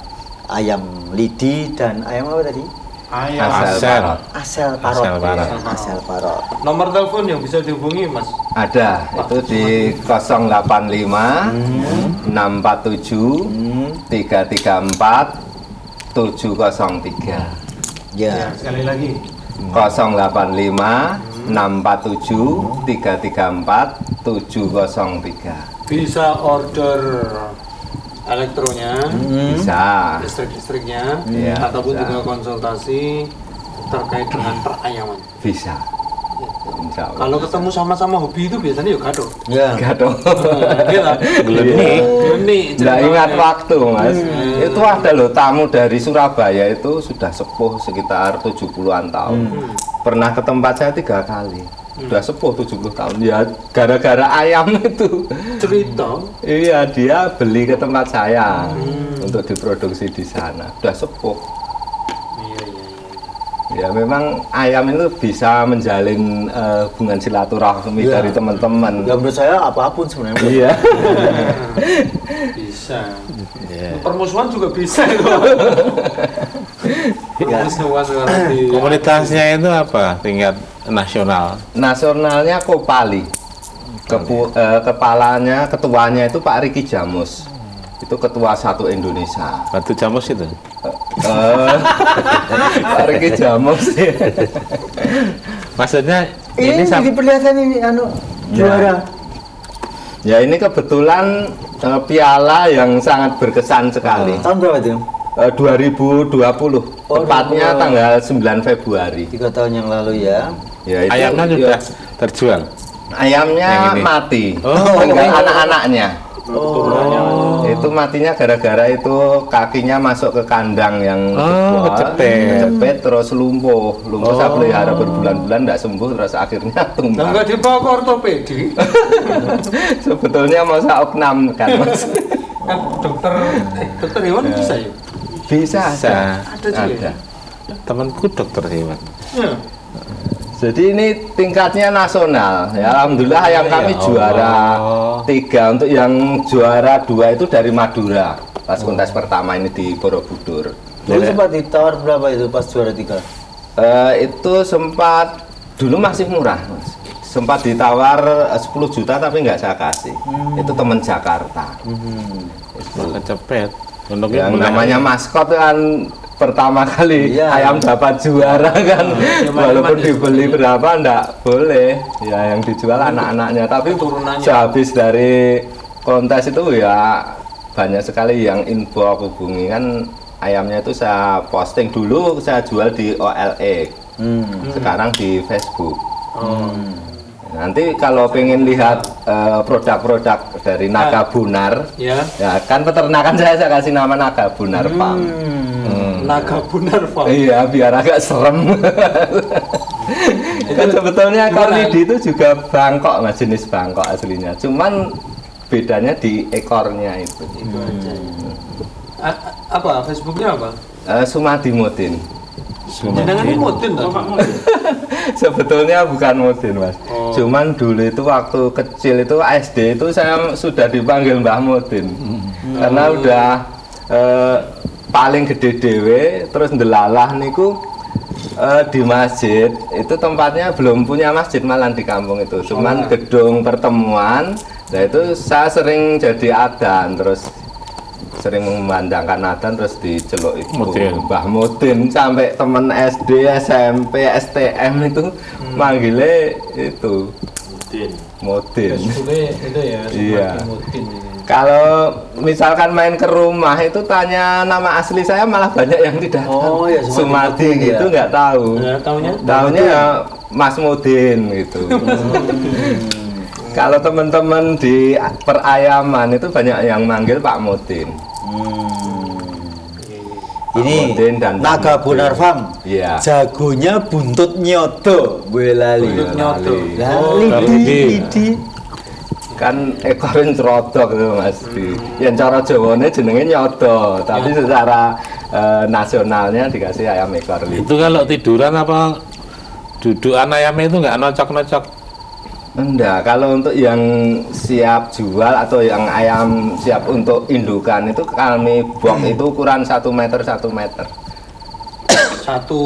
ayam lidi dan ayam apa tadi? Asel. Asel parot. Asel parot. Asel parot. Nomor telepon yang bisa dihubungi, Mas? Ada, itu di 085 647 334 703. Ya. Sekali lagi. 085 647 334 703. Bisa order elektronya, Bisa. listrik-listriknya, Iya, ataupun bisa. juga konsultasi terkait dengan perayaman. Bisa. Insya Allah. Kalau ketemu sama-sama hobi itu biasanya ya gaduh. Ya. Gaduh. Geleni. Nggak ingat waktu, Mas. Itu ada loh tamu dari Surabaya itu sudah sepuh sekitar 70-an tahun. Pernah ke tempat saya 3 kali. Sudah sepuh 70 tahun. Ya gara-gara ayam itu. Cerita. Iya, dia beli ke tempat saya untuk diproduksi di sana. Sudah sepuh. Iya. Ya memang ayam itu bisa menjalin hubungan silaturahmi Iya. dari teman-teman. Ya menurut saya apapun sebenarnya. Iya. Bisa. Permusuhan juga bisa itu. Permusuhan seperti Komunitasnya itu apa? Tingkat nasional. Nasionalnya Kopali. Kepalanya, ketuanya itu Pak Riki Jamus. Itu ketua 1 Indonesia. Batu Jamus itu. Pak Riki Jamus. Maksudnya Ini diperlihatkan ini juara. Ya ini kebetulan piala yang sangat berkesan sekali. Tahun berapa itu? 2020. Tepatnya tanggal 9 Februari. 3 tahun yang lalu ya. Ya, itu, ayamnya ya, sudah terjual. ayamnya Yang ini. mati. Oh. Tinggal anak-anaknya. Oh. Itu matinya gara-gara itu kakinya masuk ke kandang yang jebol, kecepet terus lumpuh saya pelihara berbulan-bulan tidak sembuh, terus akhirnya tumbang. Enggak dibawa ke ortopedi. Sebetulnya mau saya opnam kan Mas. Kan dokter hewan bisa ya? Bisa. Ada juga. Temanku dokter hewan. Ya. Jadi ini tingkatnya nasional. Ya, alhamdulillah ayam kami juara 3. Untuk yang juara 2 itu dari Madura. Pas kontes pertama ini di Borobudur. Dulu sempat ditawar berapa itu pas juara 3? Itu sempat dulu masih murah, Mas. Sempat ditawar 10 juta tapi nggak saya kasih. Itu teman Jakarta. Kecepet. Yang namanya maskot kan pertama kali ayam dapat juara kan, walaupun dibeli berapa ndak boleh ya, yang dijual anak-anaknya. Tapi sehabis dari kontes itu ya banyak sekali yang info hubungi kan, ayamnya itu saya posting dulu, saya jual di OLX, sekarang di Facebook. Nanti kalau pengen lihat produk-produk dari Naga Bunar, ya kan peternakan saya kasih nama Naga Bunar Farm. Naga Bunar Farm. Iya, biar agak serem. Kan sebetulnya Kornidi itu juga bangkok, Mas, jenis bangkok aslinya. Cuman bedanya di ekornya itu. Itu aja. Apa Facebooknya apa? Sumadi Mudin. Jenengannya Mudin toh? Sebetulnya bukan Mudin, Mas. Cuman dulu itu waktu kecil itu SD itu saya sudah dipanggil Mbah Mudin. Karena udah paling gede dewe, terus ndelalah niku di masjid itu tempatnya belum punya masjid malah di kampung itu, cuman gedung pertemuan. Nah itu saya sering jadi adzan, terus sering memandangkan adzan, terus diceluk itu Mbah Mudin, sampai temen SD, SMP, STM itu manggilnya itu Mudin. Itu ya, iya. Mudin. Kalau misalkan main ke rumah itu tanya nama asli saya, malah banyak yang tidak tahu. Ya, Sumadi gitu nggak tahu. Taunya ya Mas Mudin gitu. Kalau teman-teman di perayaman itu banyak yang manggil Pak Mudin. Ini dan Naga Bunar Farm. Iya. Jagonya buntut nyoto, gue lali. Buntut nyoto. Lidi. Kan ekorin cerodok itu, Mas. Yang cara Jawanya jenenge nyoto, tapi secara nasionalnya dikasih ayam ekor lidi. Itu kalau tiduran apa dudukan ayamnya itu nggak nocok-nocok? Enggak, kalau untuk yang siap jual atau yang ayam siap untuk indukan itu kami box itu ukuran 1 meter 1 meter. Satu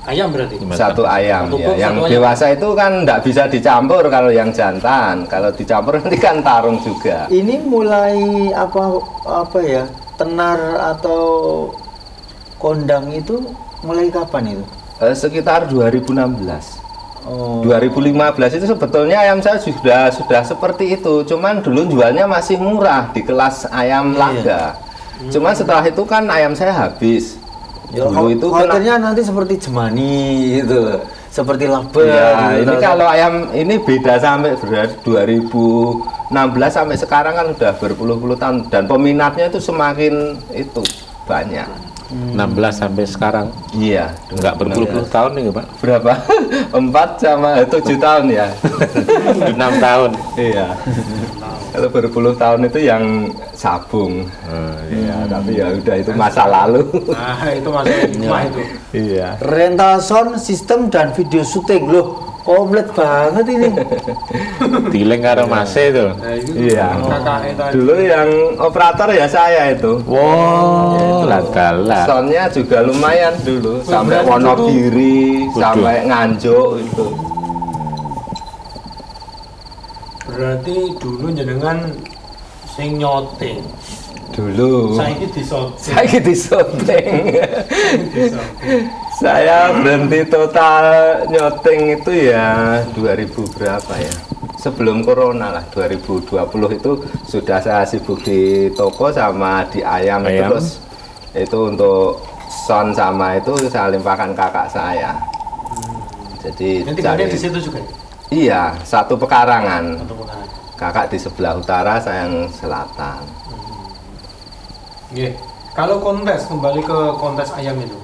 ayam berarti? Satu ayam ya. Yang satu dewasa ayam itu kan enggak bisa dicampur kalau yang jantan. Kalau dicampur nanti kan tarung juga. Ini mulai apa ya? Tenar atau kondang itu mulai kapan itu? Sekitar 2016. 2015 itu sebetulnya ayam saya sudah seperti itu. Cuman dulu jualnya masih murah di kelas ayam laga. Cuman setelah itu kan ayam saya habis. Dulu itu khawatirnya nanti seperti Jemani gitu, seperti Laber. Ya, gitu. ini kalau ayam ini beda sampai 2016 sampai sekarang kan udah berpuluh-puluh tahun, dan peminatnya itu semakin itu banyak. 16 sampai sekarang. Iya, Enggak berpuluh-puluh tahun nih, Pak. berapa? 4 sama 7 tahun ya. 6 tahun. Iya. Kalau berpuluh tahun itu yang sabung. Iya, tapi ya udah itu masa lalu. Nah, itu masa itu. Iya. Rental sound system dan video syuting loh, komplit banget ini. Dileng karo Mas itu. Nah, itu Iya. kakaknya tadi. Dulu yang operator ya saya itu. Wow, lagalah. Soundnya juga lumayan dulu, sampai Wonogiri, sampai Nganjuk itu. Berarti dulu jenengan sing nyoting. Dulu. Saiki disoting. Saya disoting. Saya berhenti total nyoting itu ya 2000 berapa ya? Sebelum corona lah, 2020 itu sudah saya sibuk di toko sama di ayam. Terus itu untuk sound sama itu saya limpahkan kakak saya. Jadi tinggalnya di situ juga. Iya, satu pekarangan. Satu pekarangan. Kakak di sebelah utara, saya yang selatan. Nggih. Kalau kontes, kembali ke kontes ayam itu,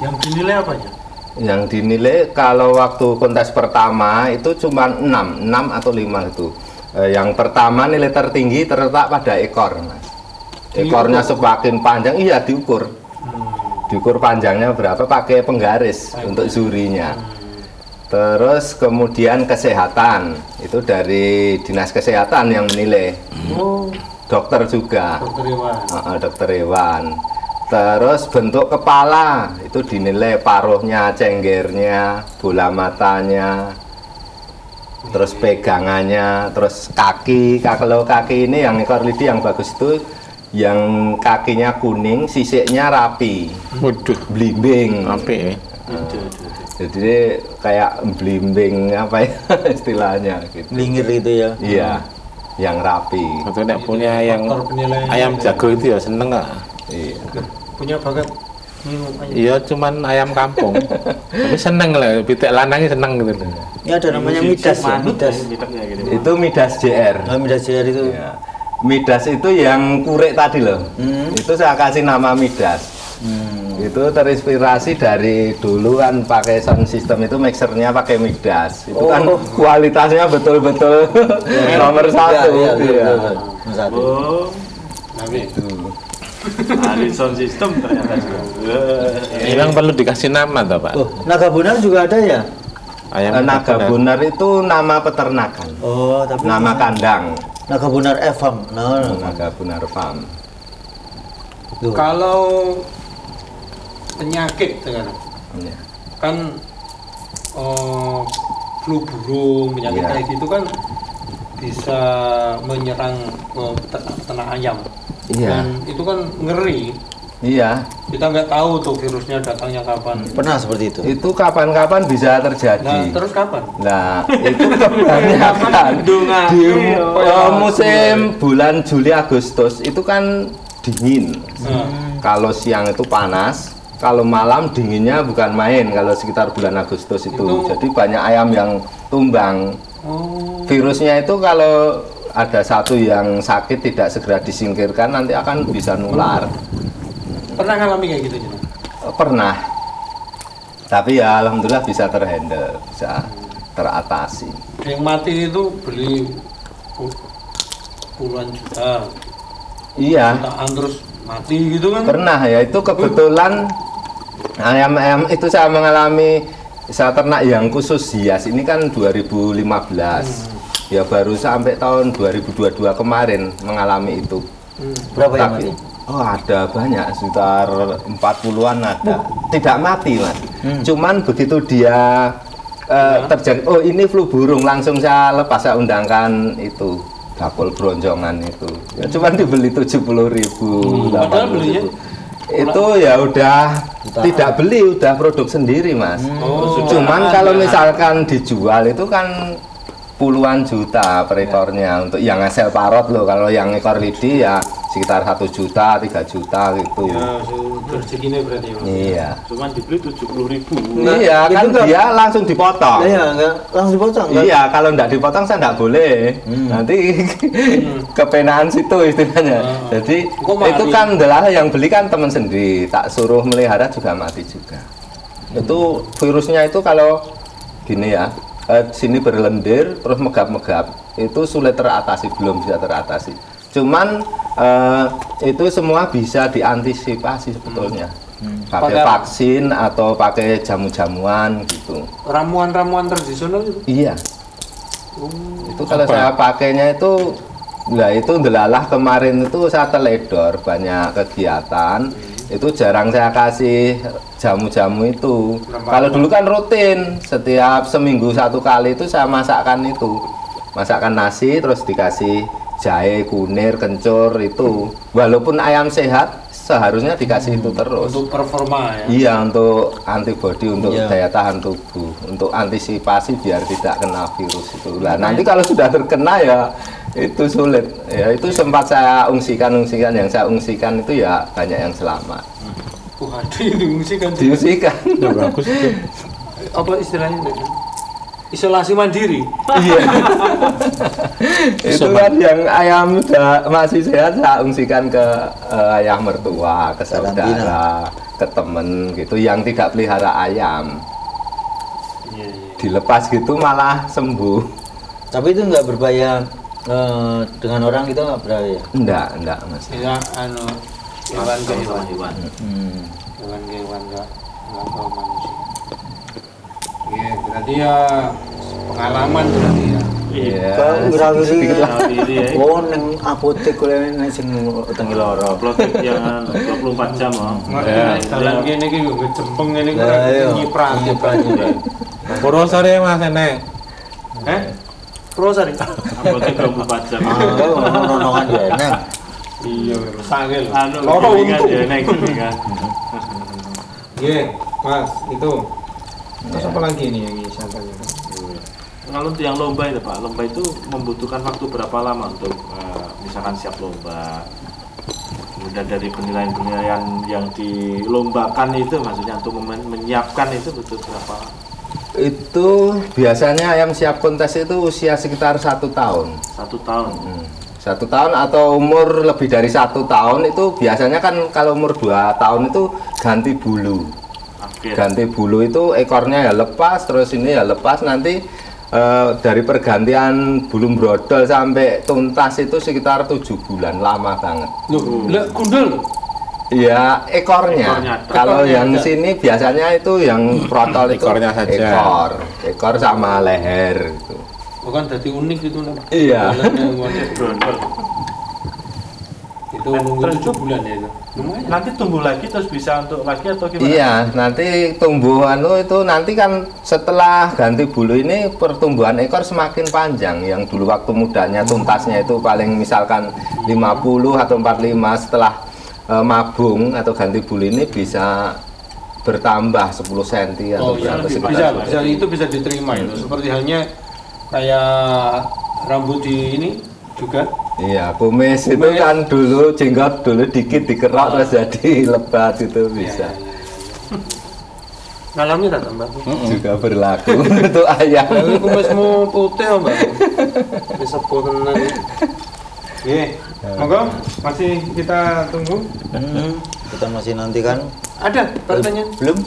yang dinilai apa aja? Yang dinilai kalau waktu kontes pertama itu cuma 6 atau 5 itu. Yang pertama nilai tertinggi terletak pada ekor, Mas. Ekornya semakin panjang, iya diukur. Diukur panjangnya berapa pakai penggaris untuk jurinya. Terus kemudian kesehatan, itu dari dinas kesehatan yang menilai. Dokter juga. Dokter hewan. Terus bentuk kepala itu dinilai paruhnya, cenggernya, bola matanya, terus pegangannya, terus kaki. Kalau kaki ini yang ekor lidi yang bagus itu yang kakinya kuning, sisiknya rapi, blimbing. Rapi. Jadi kayak blimbing apa ya istilahnya gitu. Melingir itu ya. Iya, yang rapi. Atau nek punya yang ayam jago itu ya seneng nggak? Iya. Punya bakat minum ayam. Iya, cuman ayam kampung. Tapi seneng lah, pitik lanangnya seneng gitu loh. Ini ada namanya Midas ya, Midas. Itu Midas JR. Oh, Midas JR itu. Ya. Midas itu yang kurik tadi loh. Itu saya kasih nama Midas. Itu terinspirasi dari dulu kan pakai sound system itu mixernya pakai Midas. Itu kan kualitasnya betul-betul nomor satu. Nomor satu. Tapi ada sound system ternyata juga. Memang perlu dikasih nama toh, Pak? Oh, naga bonar juga ada ya? Ayam Naga bonar itu nama peternakan. Oh, tapi Nama kandang. naga bonar farm. Naga bonar farm. Kalau penyakit sekarang Ya. kan flu burung, penyakit Iya. kayak gitu kan bisa menyerang peternak ayam. Iya. Dan itu kan ngeri. Iya. Kita nggak tahu tuh virusnya datangnya kapan. Pernah seperti itu. Itu kapan-kapan bisa Nah, terjadi. terus kapan? Nah, itu kebanyakan di musim bulan Juli Agustus itu kan dingin. Kalau siang itu panas, kalau malam dinginnya bukan main kalau sekitar bulan Agustus itu. Jadi banyak ayam yang tumbang. Virusnya itu kalau ada satu yang sakit tidak segera disingkirkan nanti akan bisa nular. Pernah ngalami kayak gitu juga? Pernah. Tapi ya alhamdulillah bisa terhandle, bisa teratasi. Yang mati itu beli puluhan juta, Iya. jutaan terus mati gitu kan? Pernah ya, itu kebetulan ayam-ayam itu saya mengalami, saya ternak yang khusus hias ini kan 2015. Ya baru sampai tahun 2022 kemarin mengalami itu. Berapa yang Tapi, mati? oh ada banyak, sekitar 40-an ada. Tidak mati Mas, cuman begitu dia terjadi, oh ini flu burung, langsung saya lepas, saya undangkan itu bakul bronjongan itu. Ya, cuman dibeli 70.000, Padahal belinya 80.000. Itu ya udah tidak beli, udah produk sendiri Mas. Cuman kalau misalkan dijual itu kan puluhan juta per ekornya untuk yang hasil parot loh. Kalau yang ekor lidi ya sekitar 1 juta, 3 juta gitu. Ya, rezekinya berarti ya. Iya. Cuman dibeli 70.000. Iya kan dia langsung dipotong. Iya, enggak langsung dipotong. Enggak? Iya, kalau enggak dipotong saya enggak boleh. Nanti kepenaan situ istilahnya. Jadi Kok mati? itu kan adalah yang beli kan teman sendiri, tak suruh melihara juga mati juga. Itu virusnya itu kalau gini ya, sini berlendir terus megap-megap, itu sulit teratasi, belum bisa teratasi. Cuman itu semua bisa diantisipasi sebetulnya. Pakai vaksin atau pakai jamu-jamuan gitu. Ramuan-ramuan tradisional itu? Iya. Itu kalau saya pakainya itu, nah itu delalah kemarin itu saya teledor banyak kegiatan. Itu jarang saya kasih jamu-jamu itu. Kalau dulu kan rutin, setiap seminggu 1 kali itu saya masakkan itu. Masakkan nasi terus dikasih jahe, kunir, kencur itu. Walaupun ayam sehat seharusnya dikasih itu terus. Untuk performa ya? Iya, untuk antibodi, untuk daya tahan tubuh, untuk antisipasi biar tidak kena virus itu. Nah, nanti kalau sudah terkena ya itu sulit. Ya itu sempat saya ungsikan yang saya ungsikan itu ya banyak yang selamat. Waduh, diungsikan. Diungsikan. Ya bagus itu. Apa istilahnya? isolasi mandiri. Iya. Itu kan yang ayam udah masih sehat saya ungsikan ke ayah mertua, ke saudara, ke temen gitu yang tidak pelihara ayam. Iya, iya. Dilepas gitu malah sembuh. Tapi itu nggak berbahaya dengan orang itu nggak berbahaya. Enggak Mas. Ya, hewan ke Sama hewan. hewan. Hewan ke hewan nggak ke manusia. Iya, berarti ya pengalaman berarti ya. Iya. Wirawiri oh neng apotek kule neng sing tengi loro. Plotek yang 24 jam loh. Jalan kene iki yo jempeng ngene iki Lah, iya. nyiprati. Purwosari Mas enek. Purwosari. Apotek 24 jam. Ono-onoan ya neng. Iya, sakit. Anu, Loro kuningan untung. ya, Neng, kuningan. Iya, Mas, itu. Terus apa lagi nih yang saya tanya? Kalau untuk yang lomba itu Pak, lomba itu membutuhkan waktu berapa lama untuk misalkan siap lomba? Kemudian dari penilaian-penilaian yang dilombakan itu, maksudnya untuk menyiapkan itu butuh berapa? Itu biasanya ayam siap kontes itu usia sekitar 1 tahun. 1 tahun. 1 tahun atau umur lebih dari 1 tahun itu biasanya kan kalau umur 2 tahun itu ganti bulu. Akhir. Ganti bulu itu ekornya ya lepas, terus ini ya lepas, nanti dari pergantian bulu brodol sampai tuntas itu sekitar 7 bulan, lama banget. Loh, lah gundul. Ya ekornya. Kalau Ekornya yang ada. sini biasanya itu yang protol itu Ekornya saja. ekor sama leher gitu. Bukan jadi unik itu nih. Iya. Brondol. Itu nunggu 7 bulan ya itu. Lumayan. Nanti tumbuh lagi terus bisa untuk lagi atau gimana? Iya, nanti tumbuhan itu nanti kan setelah ganti bulu ini pertumbuhan ekor semakin panjang. Yang dulu waktu mudanya tuntasnya itu paling misalkan 50 atau 45, setelah mabung atau ganti bulu ini bisa bertambah 10 cm atau Oh iya, berapa bisa itu bisa diterima itu. Seperti halnya kayak rambut di ini juga. Iya, kumis itu Kumis. kan dulu jenggot dulu dikit dikerok terus jadi lebat itu bisa. Ngalami tak Mbak? Juga berlaku untuk ayam. Tapi kumismu putih oh, Mbak. Bisa tenan. Iya, monggo masih kita tunggu. Kita masih nantikan. Ada pertanyaan Belum?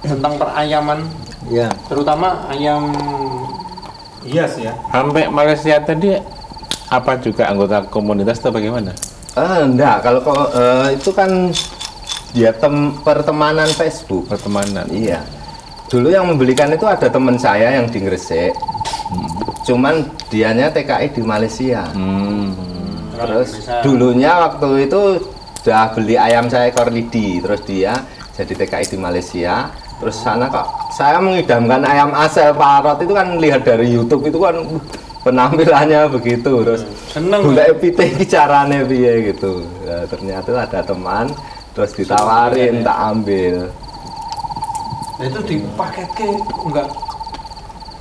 tentang perayaman, Ya. terutama ayam hias ya. Sampai Malaysia tadi apa juga anggota komunitas atau bagaimana? Enggak, kalau itu kan dia pertemanan Facebook. Pertemanan. Iya. Dulu yang membelikan itu ada teman saya yang di Gresik. Cuman dianya TKI di Malaysia. Terus dulunya waktu itu udah beli ayam saya ekor lidi, terus dia jadi TKI di Malaysia. Terus sana kok saya mengidamkan ayam asal parot itu kan lihat dari YouTube itu kan penampilannya begitu, terus Seneng. golek pite iki carane piye gitu. Nah, ternyata ada teman terus ditawarin tak ambil. Nah, itu dipakai enggak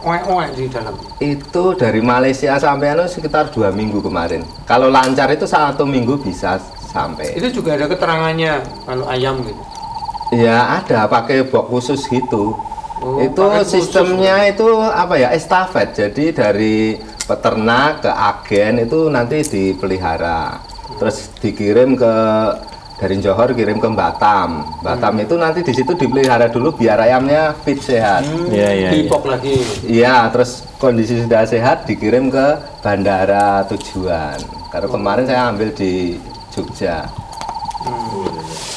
oek-oek di dalam. Itu dari Malaysia sampai sekitar 2 minggu kemarin. Kalau lancar itu 1 minggu bisa sampai. Itu juga ada keterangannya kalau ayam gitu. Ya ada pakai box khusus gitu. Oh, itu paket khusus. sistemnya itu apa ya, estafet. Jadi dari peternak ke agen itu nanti dipelihara. Terus dikirim ke dari Johor kirim ke Batam. Batam itu nanti di situ dipelihara dulu biar ayamnya fit sehat. Iya, iya. Dipok lagi. Iya, terus kondisi sudah sehat dikirim ke bandara tujuan. Karena kemarin saya ambil di Jogja.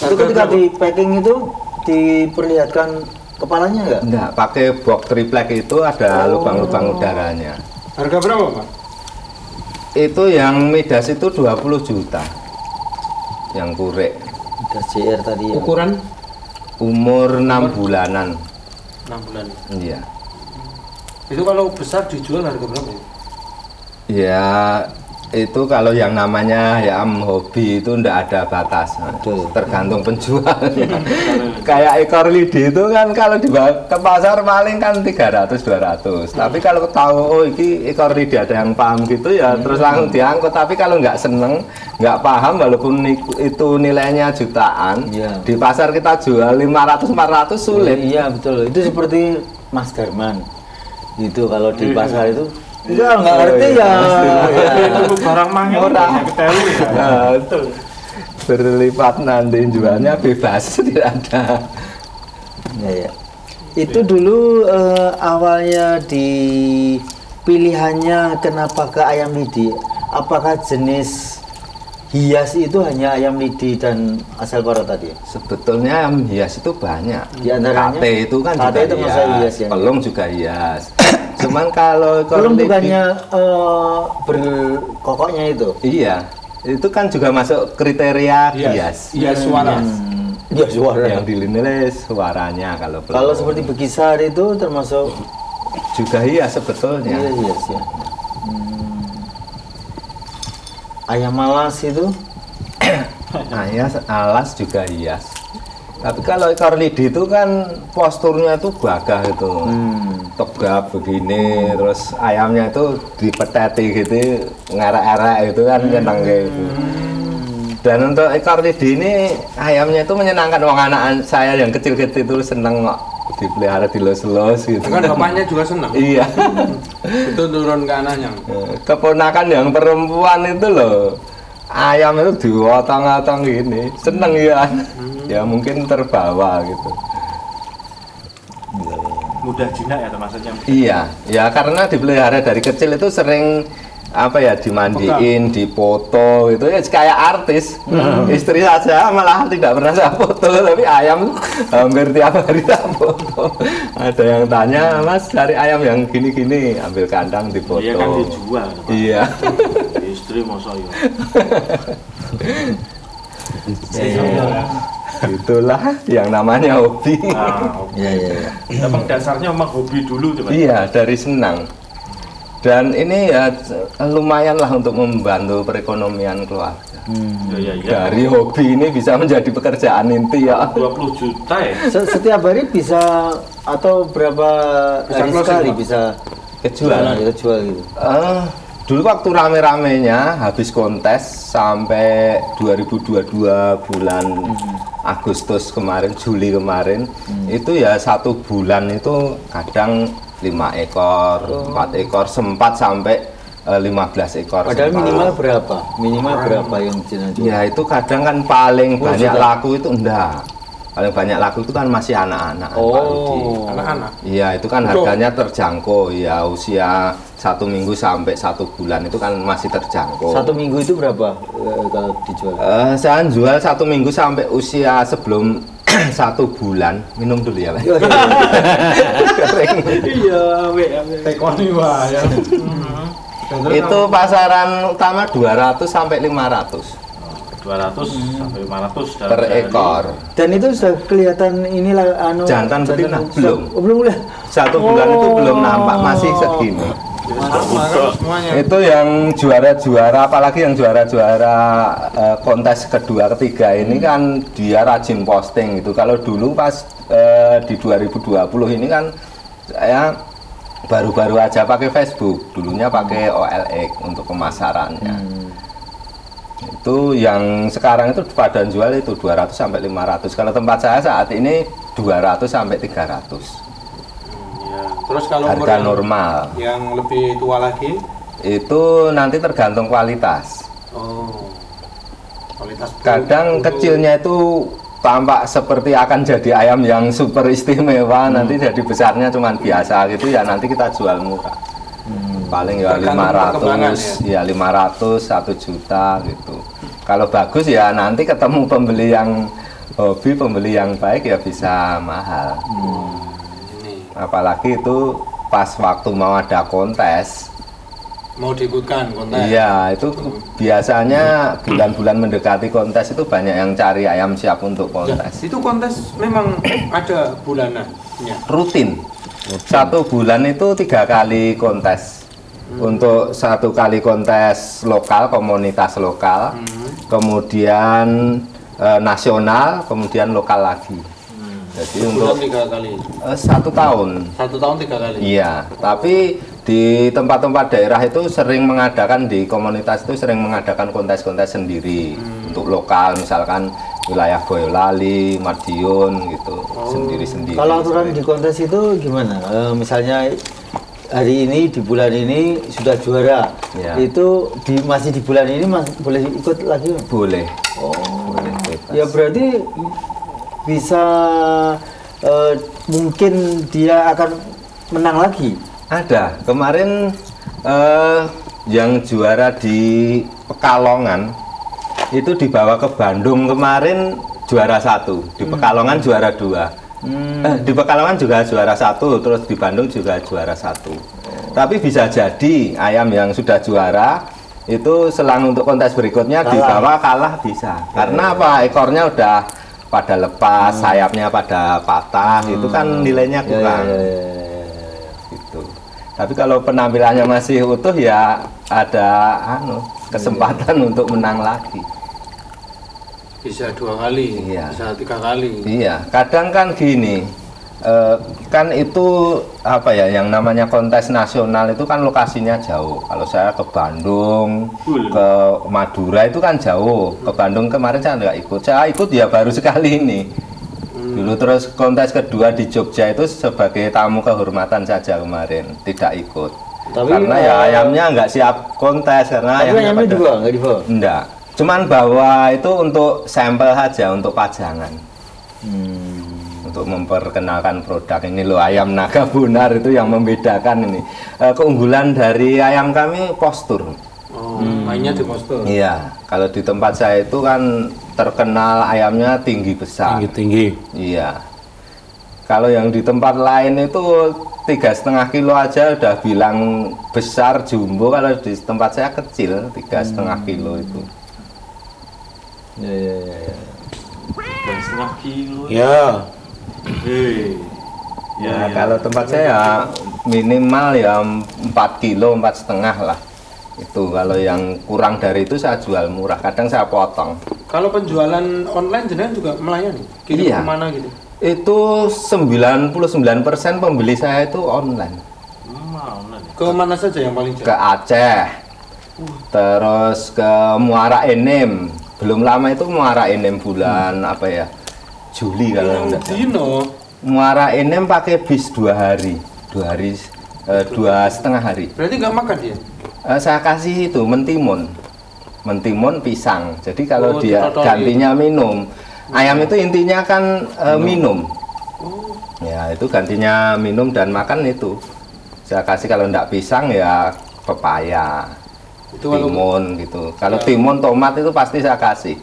Itu ketika di packing itu diperlihatkan kepalanya nggak? Enggak, pakai box triplek itu ada lubang-lubang udaranya. Harga berapa, Pak? Itu yang midas itu 20 juta. Yang kurek. Gas JR tadi ya. Ukuran Umur 6 bulanan. 6 bulan. Iya. Itu kalau besar dijual harga berapa ya? Ya, itu kalau yang namanya ya hobi itu ndak ada batas. Betul. Tergantung penjual. Kayak ekor lidi itu kan kalau dibawa ke pasar paling kan 300-200. Tapi kalau tahu oh ini ekor lidi ada yang paham gitu ya terus langsung diangkut. Tapi kalau nggak seneng, nggak paham walaupun itu nilainya jutaan, Iya. di pasar kita jual 500-400 sulit. Iya betul. Itu seperti Mas Darman. Itu kalau di pasar itu enggak ngerti ya. Itu barang mahal orang ketelu ya. Nah, itu berlipat nanti jualnya bebas tidak ada. Ya. Itu dulu awalnya di pilihannya kenapa ke ayam lidi? Apakah jenis hias itu hanya ayam lidi dan asal Paro tadi? Sebetulnya ayam hias itu banyak. Di antaranya Kate itu kan kate juga itu masa hias ya. Pelung juga hias. Cuman kalau Belum lidi- bukannya berkokoknya itu? Iya, itu kan juga masuk kriteria hias. Iya, suara. Ya suara. Yang dinilai suaranya kalau Kalau pelung. seperti bekisar itu termasuk juga hias sebetulnya. iya hias ya. Ayam malas itu Hias, alas juga hias. Tapi kalau ekor lidi itu kan posturnya itu gagah itu, tegap begini, terus ayamnya itu dipeteti gitu, ngerek-erek itu kan nyenang kayak gitu. Dan untuk ekor lidi ini ayamnya itu menyenangkan. Wong anak saya yang kecil-kecil itu seneng kok dipelihara dilus-lus gitu. Kan bapaknya juga senang. Iya. Itu turun ke anaknya. Keponakan yang perempuan itu loh, ayam itu diotong-otong gini, seneng ya. Ya mungkin terbawa gitu. Mudah jinak ya termasuknya. Iya, ya karena dipelihara dari kecil itu sering apa ya dimandiin, dipoto itu ya kayak artis. Istri saja malah tidak pernah saya foto, tapi ayam hampir tiap hari saya foto. Ada yang tanya, Mas cari ayam yang gini-gini, ambil kandang dipoto. Iya kan dijual. Pak. Iya. Istri masa ya. Itulah yang namanya hobi. Nah, ya. emang dasarnya emang hobi dulu coba. Iya, dari senang. Dan ini ya lumayan lah untuk membantu perekonomian keluarga. Iya. Dari hobi ini bisa menjadi pekerjaan inti ya. 20 juta ya. Setiap hari bisa atau berapa Bisa hari closing, sekali Pak? bisa Kejual. jual gitu. Dulu waktu rame-ramenya habis kontes sampai 2022 bulan Agustus kemarin, Juli kemarin, itu ya 1 bulan itu kadang 5 ekor, 4 ekor, sempat sampai 15 ekor. Padahal sempat. minimal berapa? Minimal berapa yang Cina jual? Ya itu kadang kan paling banyak sudah. laku itu enggak. Paling banyak laku itu kan masih anak-anak. Pak Rudi. Anak-anak. Iya itu kan harganya terjangkau ya, usia 1 minggu sampai 1 bulan itu kan masih terjangkau. 1 minggu itu berapa kalau dijual? Saya jual 1 minggu sampai usia sebelum 1 bulan. Minum dulu ya Pak. Kering. Iya, Tekoni wah ya. Itu pasaran utama 200 sampai 500 200 sampai 500 per ekor. Dan itu sudah kelihatan inilah anu Jantan betina? sudah- Belum. Oh, belum udah. 1 bulan itu belum nampak, masih segini. Sama kan semuanya. Itu yang juara-juara, apalagi yang juara-juara kontes kedua ketiga ini kan dia rajin posting gitu. Kalau dulu pas di 2020 ini kan saya baru-baru aja pakai Facebook, dulunya pakai OLX untuk pemasarannya. Itu yang sekarang itu pada jual itu 200 sampai 500. Kalau tempat saya saat ini 200 sampai 300. Ya. Terus kalau umur Harga yang- normal. yang lebih tua lagi, Itu nanti tergantung kualitas. oh, kualitas Kadang bulu. kecilnya itu tampak seperti akan jadi ayam yang super istimewa, nanti jadi besarnya cuman biasa gitu ya, nanti kita jual murah. Paling ya Tergantung perkembangan 500, ya 500, 1 juta gitu. Kalau bagus ya nanti ketemu pembeli yang hobi, pembeli yang baik ya bisa mahal. Ini Apalagi itu pas waktu mau ada kontes. mau diikutkan kontes. Iya, itu biasanya bulan-bulan mendekati kontes itu banyak yang cari ayam siap untuk Ya, kontes. itu kontes memang ada bulanannya. Rutin. 1 bulan itu 3 kali kontes. Untuk 1 kali kontes lokal, komunitas lokal, kemudian nasional, kemudian lokal lagi. Jadi Bulan untuk 3 kali. 1 tahun. 1 tahun 3 kali. Iya, tapi di tempat-tempat daerah itu sering mengadakan, di komunitas itu sering mengadakan kontes-kontes sendiri untuk lokal, misalkan wilayah Boyolali, Madiun gitu, sendiri-sendiri. Kalau aturan di kontes itu gimana? Misalnya hari ini di bulan ini sudah juara, Ya. itu masih di bulan ini boleh ikut lagi? Boleh. Oh, Boleh bebas. ya berarti bisa mungkin dia akan menang lagi. Ada. Kemarin yang juara di Pekalongan itu dibawa ke Bandung kemarin juara 1, di Pekalongan juara 2. Di Pekalongan juga juara 1, terus di Bandung juga juara 1. Tapi bisa jadi ayam yang sudah juara itu selang untuk kontes berikutnya dibawa kalah bisa. Karena apa? Ekornya udah pada lepas, sayapnya pada patah, itu kan nilainya kurang. Gitu. Tapi kalau penampilannya masih utuh ya ada kesempatan untuk menang lagi. Bisa 2 kali, Iya. bisa 3 kali. Iya, kadang kan gini, kan itu apa ya, yang namanya kontes nasional itu kan lokasinya jauh. Kalau saya ke Bandung, ke Madura itu kan jauh. Ke Bandung kemarin saya nggak ikut. Saya ikut ya baru sekali ini. Dulu terus kontes kedua di Jogja itu sebagai tamu kehormatan saja kemarin, tidak ikut. Tapi, Karena ya ayamnya nggak siap kontes karena Tapi ayamnya pada- juga nggak dibawa? Enggak, cuman bawa itu untuk sampel saja, untuk pajangan. Untuk memperkenalkan produk ini loh, ayam naga bonar itu yang membedakan ini. Keunggulan dari ayam kami postur. Oh, mainnya di postur. Iya, kalau di tempat saya itu kan terkenal ayamnya tinggi besar. Tinggi. Iya. Kalau yang di tempat lain itu 3,5 kilo aja udah bilang besar jumbo, kalau di tempat saya kecil 3,5 kilo itu. Ya. 3,5 kilo. Ya. Ya, kalau tempat saya minimal ya 4 kilo, 4,5 lah. Itu kalau yang kurang dari itu saya jual murah, kadang saya potong. Kalau penjualan online jenengan juga melayani? Kirim Iya. kemana gitu? Itu 99% pembeli saya itu online. Ke mana saja yang paling Ke jauh? Aceh, terus ke Muara Enim. Belum lama itu Muara Enim bulan apa ya? Juli kalau enggak salah. Dino. Muara Enim pakai bis 2 hari, 2,5 hari. Berarti nggak makan dia? Saya kasih itu mentimun pisang. Jadi kalau Oh, dia ditotol gantinya minum, ayam itu intinya kan minum. Ya itu gantinya minum dan makan itu. Saya kasih kalau enggak pisang ya pepaya, Itu kalau timun gitu. Kalau timun tomat itu pasti saya kasih.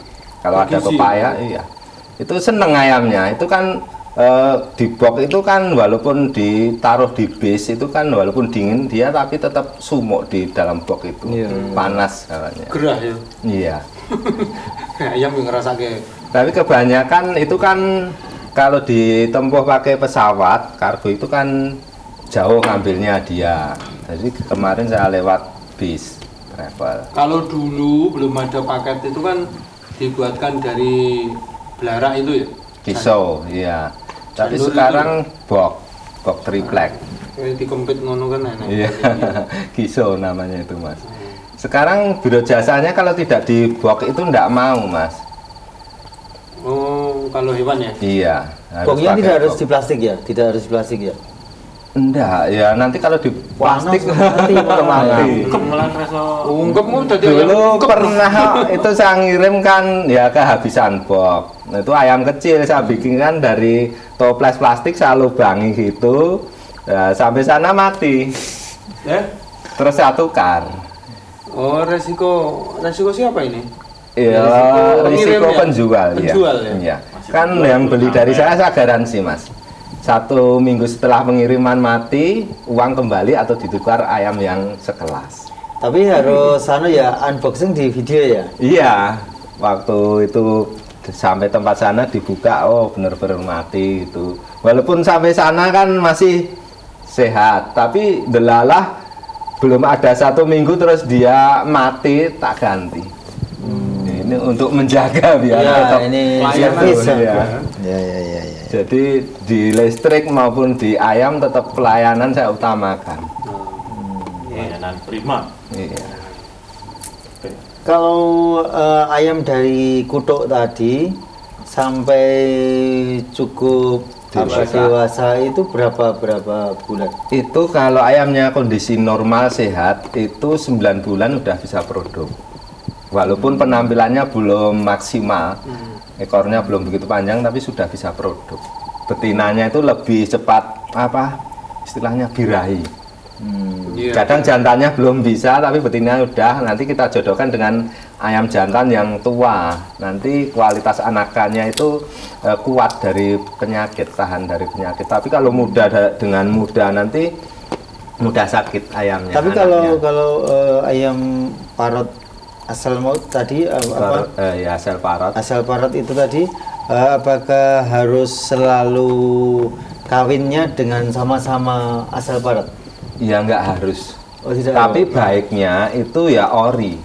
Kalau ada Bergizi. pepaya iya. Itu seneng ayamnya. Itu kan di box itu kan walaupun ditaruh di bis itu kan walaupun dingin dia tapi tetap sumuk di dalam box itu. Panas katanya. gerah ya. Iya. Ayam yang ngerasa kayak Tapi kebanyakan itu kan kalau ditempuh pakai pesawat kargo itu kan jauh ngambilnya dia. Jadi kemarin saya lewat bis travel. kalau dulu belum ada paket itu kan dibuatkan dari belara itu ya. Kiso, iya. Tapi Jalur sekarang box triplek. Kayak dikempit ngono kan enak. Iya, kiso namanya itu mas. Sekarang biro jasanya kalau tidak di box itu enggak mau mas. Oh, kalau hewan ya. Iya. Boxnya pakai tidak harus box. di plastik ya? Tidak harus di plastik ya? Enggak, ya nanti kalau di plastik mati, mati. Kemulan reso Ungkepmu tadi Dulu pernah itu saya ngirim kan ya kehabisan box. Nah, itu ayam kecil saya bikin kan dari toples plastik saya lubangi gitu. Nah, sampai sana mati. ya. Terus saya tukar. Oh, resiko siapa ini? Ya, pengirim risiko ya? penjual, Penjual ya? Iya. Kan yang beli dari saya garansi mas. 1 minggu setelah pengiriman mati, uang kembali atau ditukar ayam yang sekelas. Tapi harus ya unboxing di video ya? Iya, waktu itu sampai tempat sana dibuka, oh benar-benar mati itu. Walaupun sampai sana kan masih sehat, tapi delalah belum ada 1 minggu terus dia mati tak ganti. Ini untuk menjaga biar Iya, tetap ini layanan, servis ya. ya. Ya. Jadi di listrik maupun di ayam tetap pelayanan saya utamakan. layanan prima. Iya. Kalau ayam dari kutuk tadi sampai cukup Dewasa itu berapa bulan? Itu kalau ayamnya kondisi normal sehat itu 9 bulan udah bisa produk. Walaupun penampilannya belum maksimal, ekornya belum begitu panjang tapi sudah bisa produk. Betinanya itu lebih cepat istilahnya birahi. Kadang jantannya belum bisa tapi betinanya udah, nanti kita jodohkan dengan ayam jantan yang tua. Nanti kualitas anakannya itu kuat dari penyakit, tahan dari penyakit. Tapi kalau dengan muda nanti mudah sakit ayamnya. Tapi kalau ayam parot asal maut tadi ya asal parot. Asal parot itu tadi apakah harus selalu kawinnya dengan sama-sama asal parot? Ya nggak harus. Oh, tidak. Tapi baiknya itu ya ori.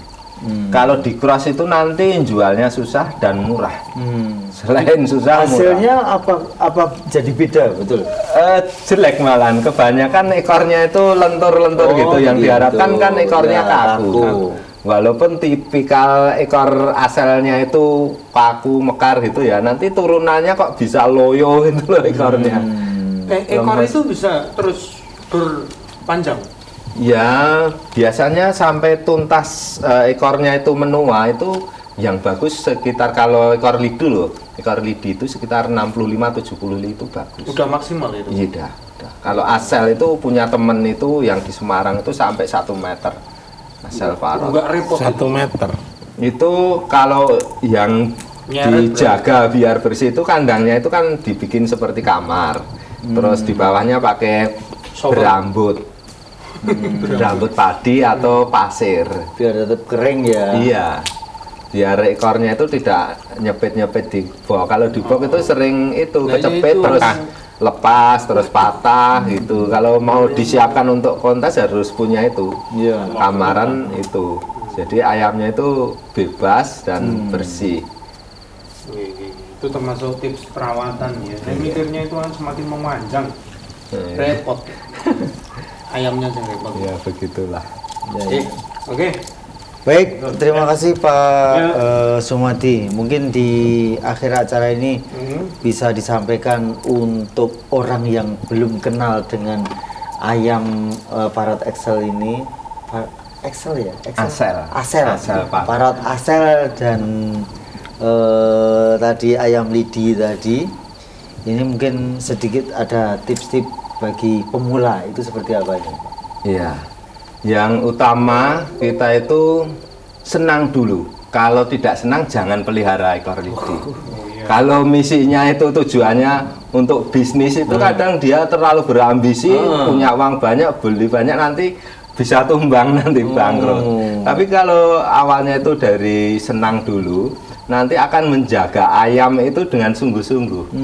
Kalau di cross itu nanti jualnya susah dan murah. Selain susah, hasilnya murah. apa jadi beda, betul? Jelek malahan. Kebanyakan ekornya itu lentur-lentur gitu. Yang diharapkan kan ekornya kaku. Walaupun tipikal ekor asalnya itu kaku mekar gitu ya, nanti turunannya kok bisa loyo gitu loh ekornya. Ekor itu bisa terus berpanjang? Ya biasanya sampai tuntas ekornya itu menua itu yang bagus sekitar, kalau ekor lidi loh, ekor lidi itu sekitar 65-70 itu bagus. Udah maksimal itu? Iya udah. Kalau asal itu punya temen itu yang di Semarang itu sampai 1 meter. Asal parot. Enggak repot. 1 meter. Itu kalau yang dijaga biar bersih itu kandangnya itu kan dibikin seperti kamar. Terus di bawahnya pakai berambut. Berambut padi atau pasir. Biar tetap kering ya. Iya. Biar ekornya itu tidak nyepit-nyepit di bawah. Kalau di bawah itu sering itu kecepit terus lepas terus patah gitu. Kalau mau disiapkan untuk kontes harus punya itu, kamaran itu. Jadi ayamnya itu bebas dan bersih. Itu termasuk tips perawatan ya. Saya mikirnya itu kan semakin memanjang, repot. Ayamnya yang repot. Ya begitulah. Oke. Baik, terima kasih Pak Sumadi. Mungkin di akhir acara ini bisa disampaikan untuk orang yang belum kenal dengan ayam parot Excel ini. Excel ya? Asel. Parot Asel dan tadi ayam lidi tadi. Ini mungkin sedikit ada tips-tips bagi pemula itu seperti apa ini? Iya. Yang utama kita itu senang dulu. Kalau tidak senang jangan pelihara ekor lidi. Kalau misinya itu tujuannya untuk bisnis itu kadang dia terlalu berambisi, punya uang banyak, beli banyak, nanti bisa tumbang, nanti bangkrut. Tapi kalau awalnya itu dari senang dulu, nanti akan menjaga ayam itu dengan sungguh-sungguh.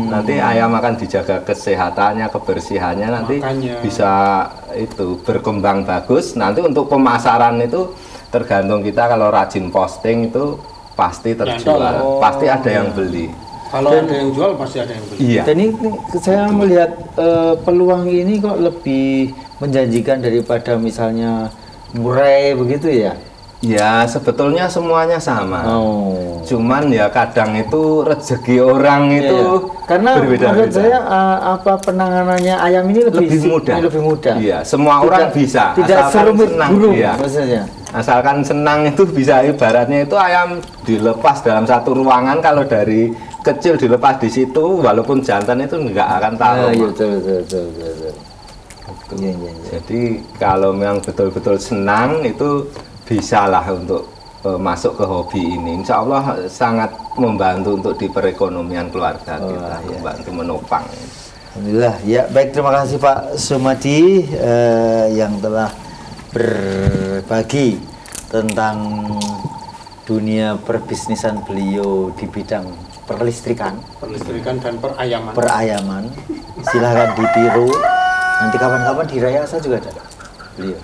Nanti ayam akan dijaga kesehatannya, kebersihannya, nanti bisa itu berkembang bagus. Nanti untuk pemasaran itu tergantung kita, kalau rajin posting itu pasti terjual, pasti ada yang beli. Kalau ada yang jual pasti ada yang beli. Iya. Dan ini saya melihat peluang ini kok lebih menjanjikan daripada misalnya murai begitu ya? Ya sebetulnya semuanya sama. Cuman ya kadang itu rezeki orang itu karena menurut saya penanganannya ayam ini lebih mudah. Iya, semua orang bisa. Tidak serumit burung maksudnya. Asalkan senang itu bisa, ibaratnya itu ayam dilepas dalam satu ruangan, kalau dari kecil dilepas di situ, walaupun jantan itu nggak akan tahu. Betul. Jadi kalau memang betul-betul senang itu bisalah untuk masuk ke hobi ini. Insya Allah sangat membantu untuk di perekonomian keluarga kita, membantu menopang. Alhamdulillah. Ya baik, terima kasih Pak Sumadi yang telah berbagi tentang dunia perbisnisan beliau di bidang perlistrikan dan perayaman. Silahkan ditiru. Nanti kapan-kapan di Raya Asa juga ada beliau.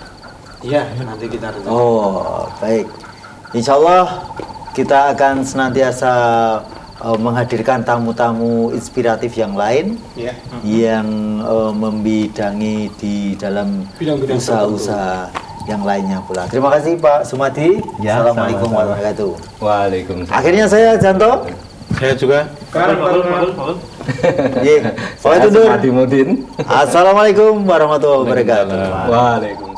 Iya, nanti kita rencana. Baik. Insya Allah kita akan senantiasa menghadirkan tamu-tamu inspiratif yang lain yang membidangi di dalam usaha-usaha yang lainnya pula. Terima kasih Pak Sumadi. Assalamualaikum warahmatullahi wabarakatuh. Waalaikumsalam. Akhirnya saya Janto Saya juga. Bangun. Iya. Oh Saya itu Dur. Sumadimudin. Assalamualaikum warahmatullahi wabarakatuh. Waalaikumsalam.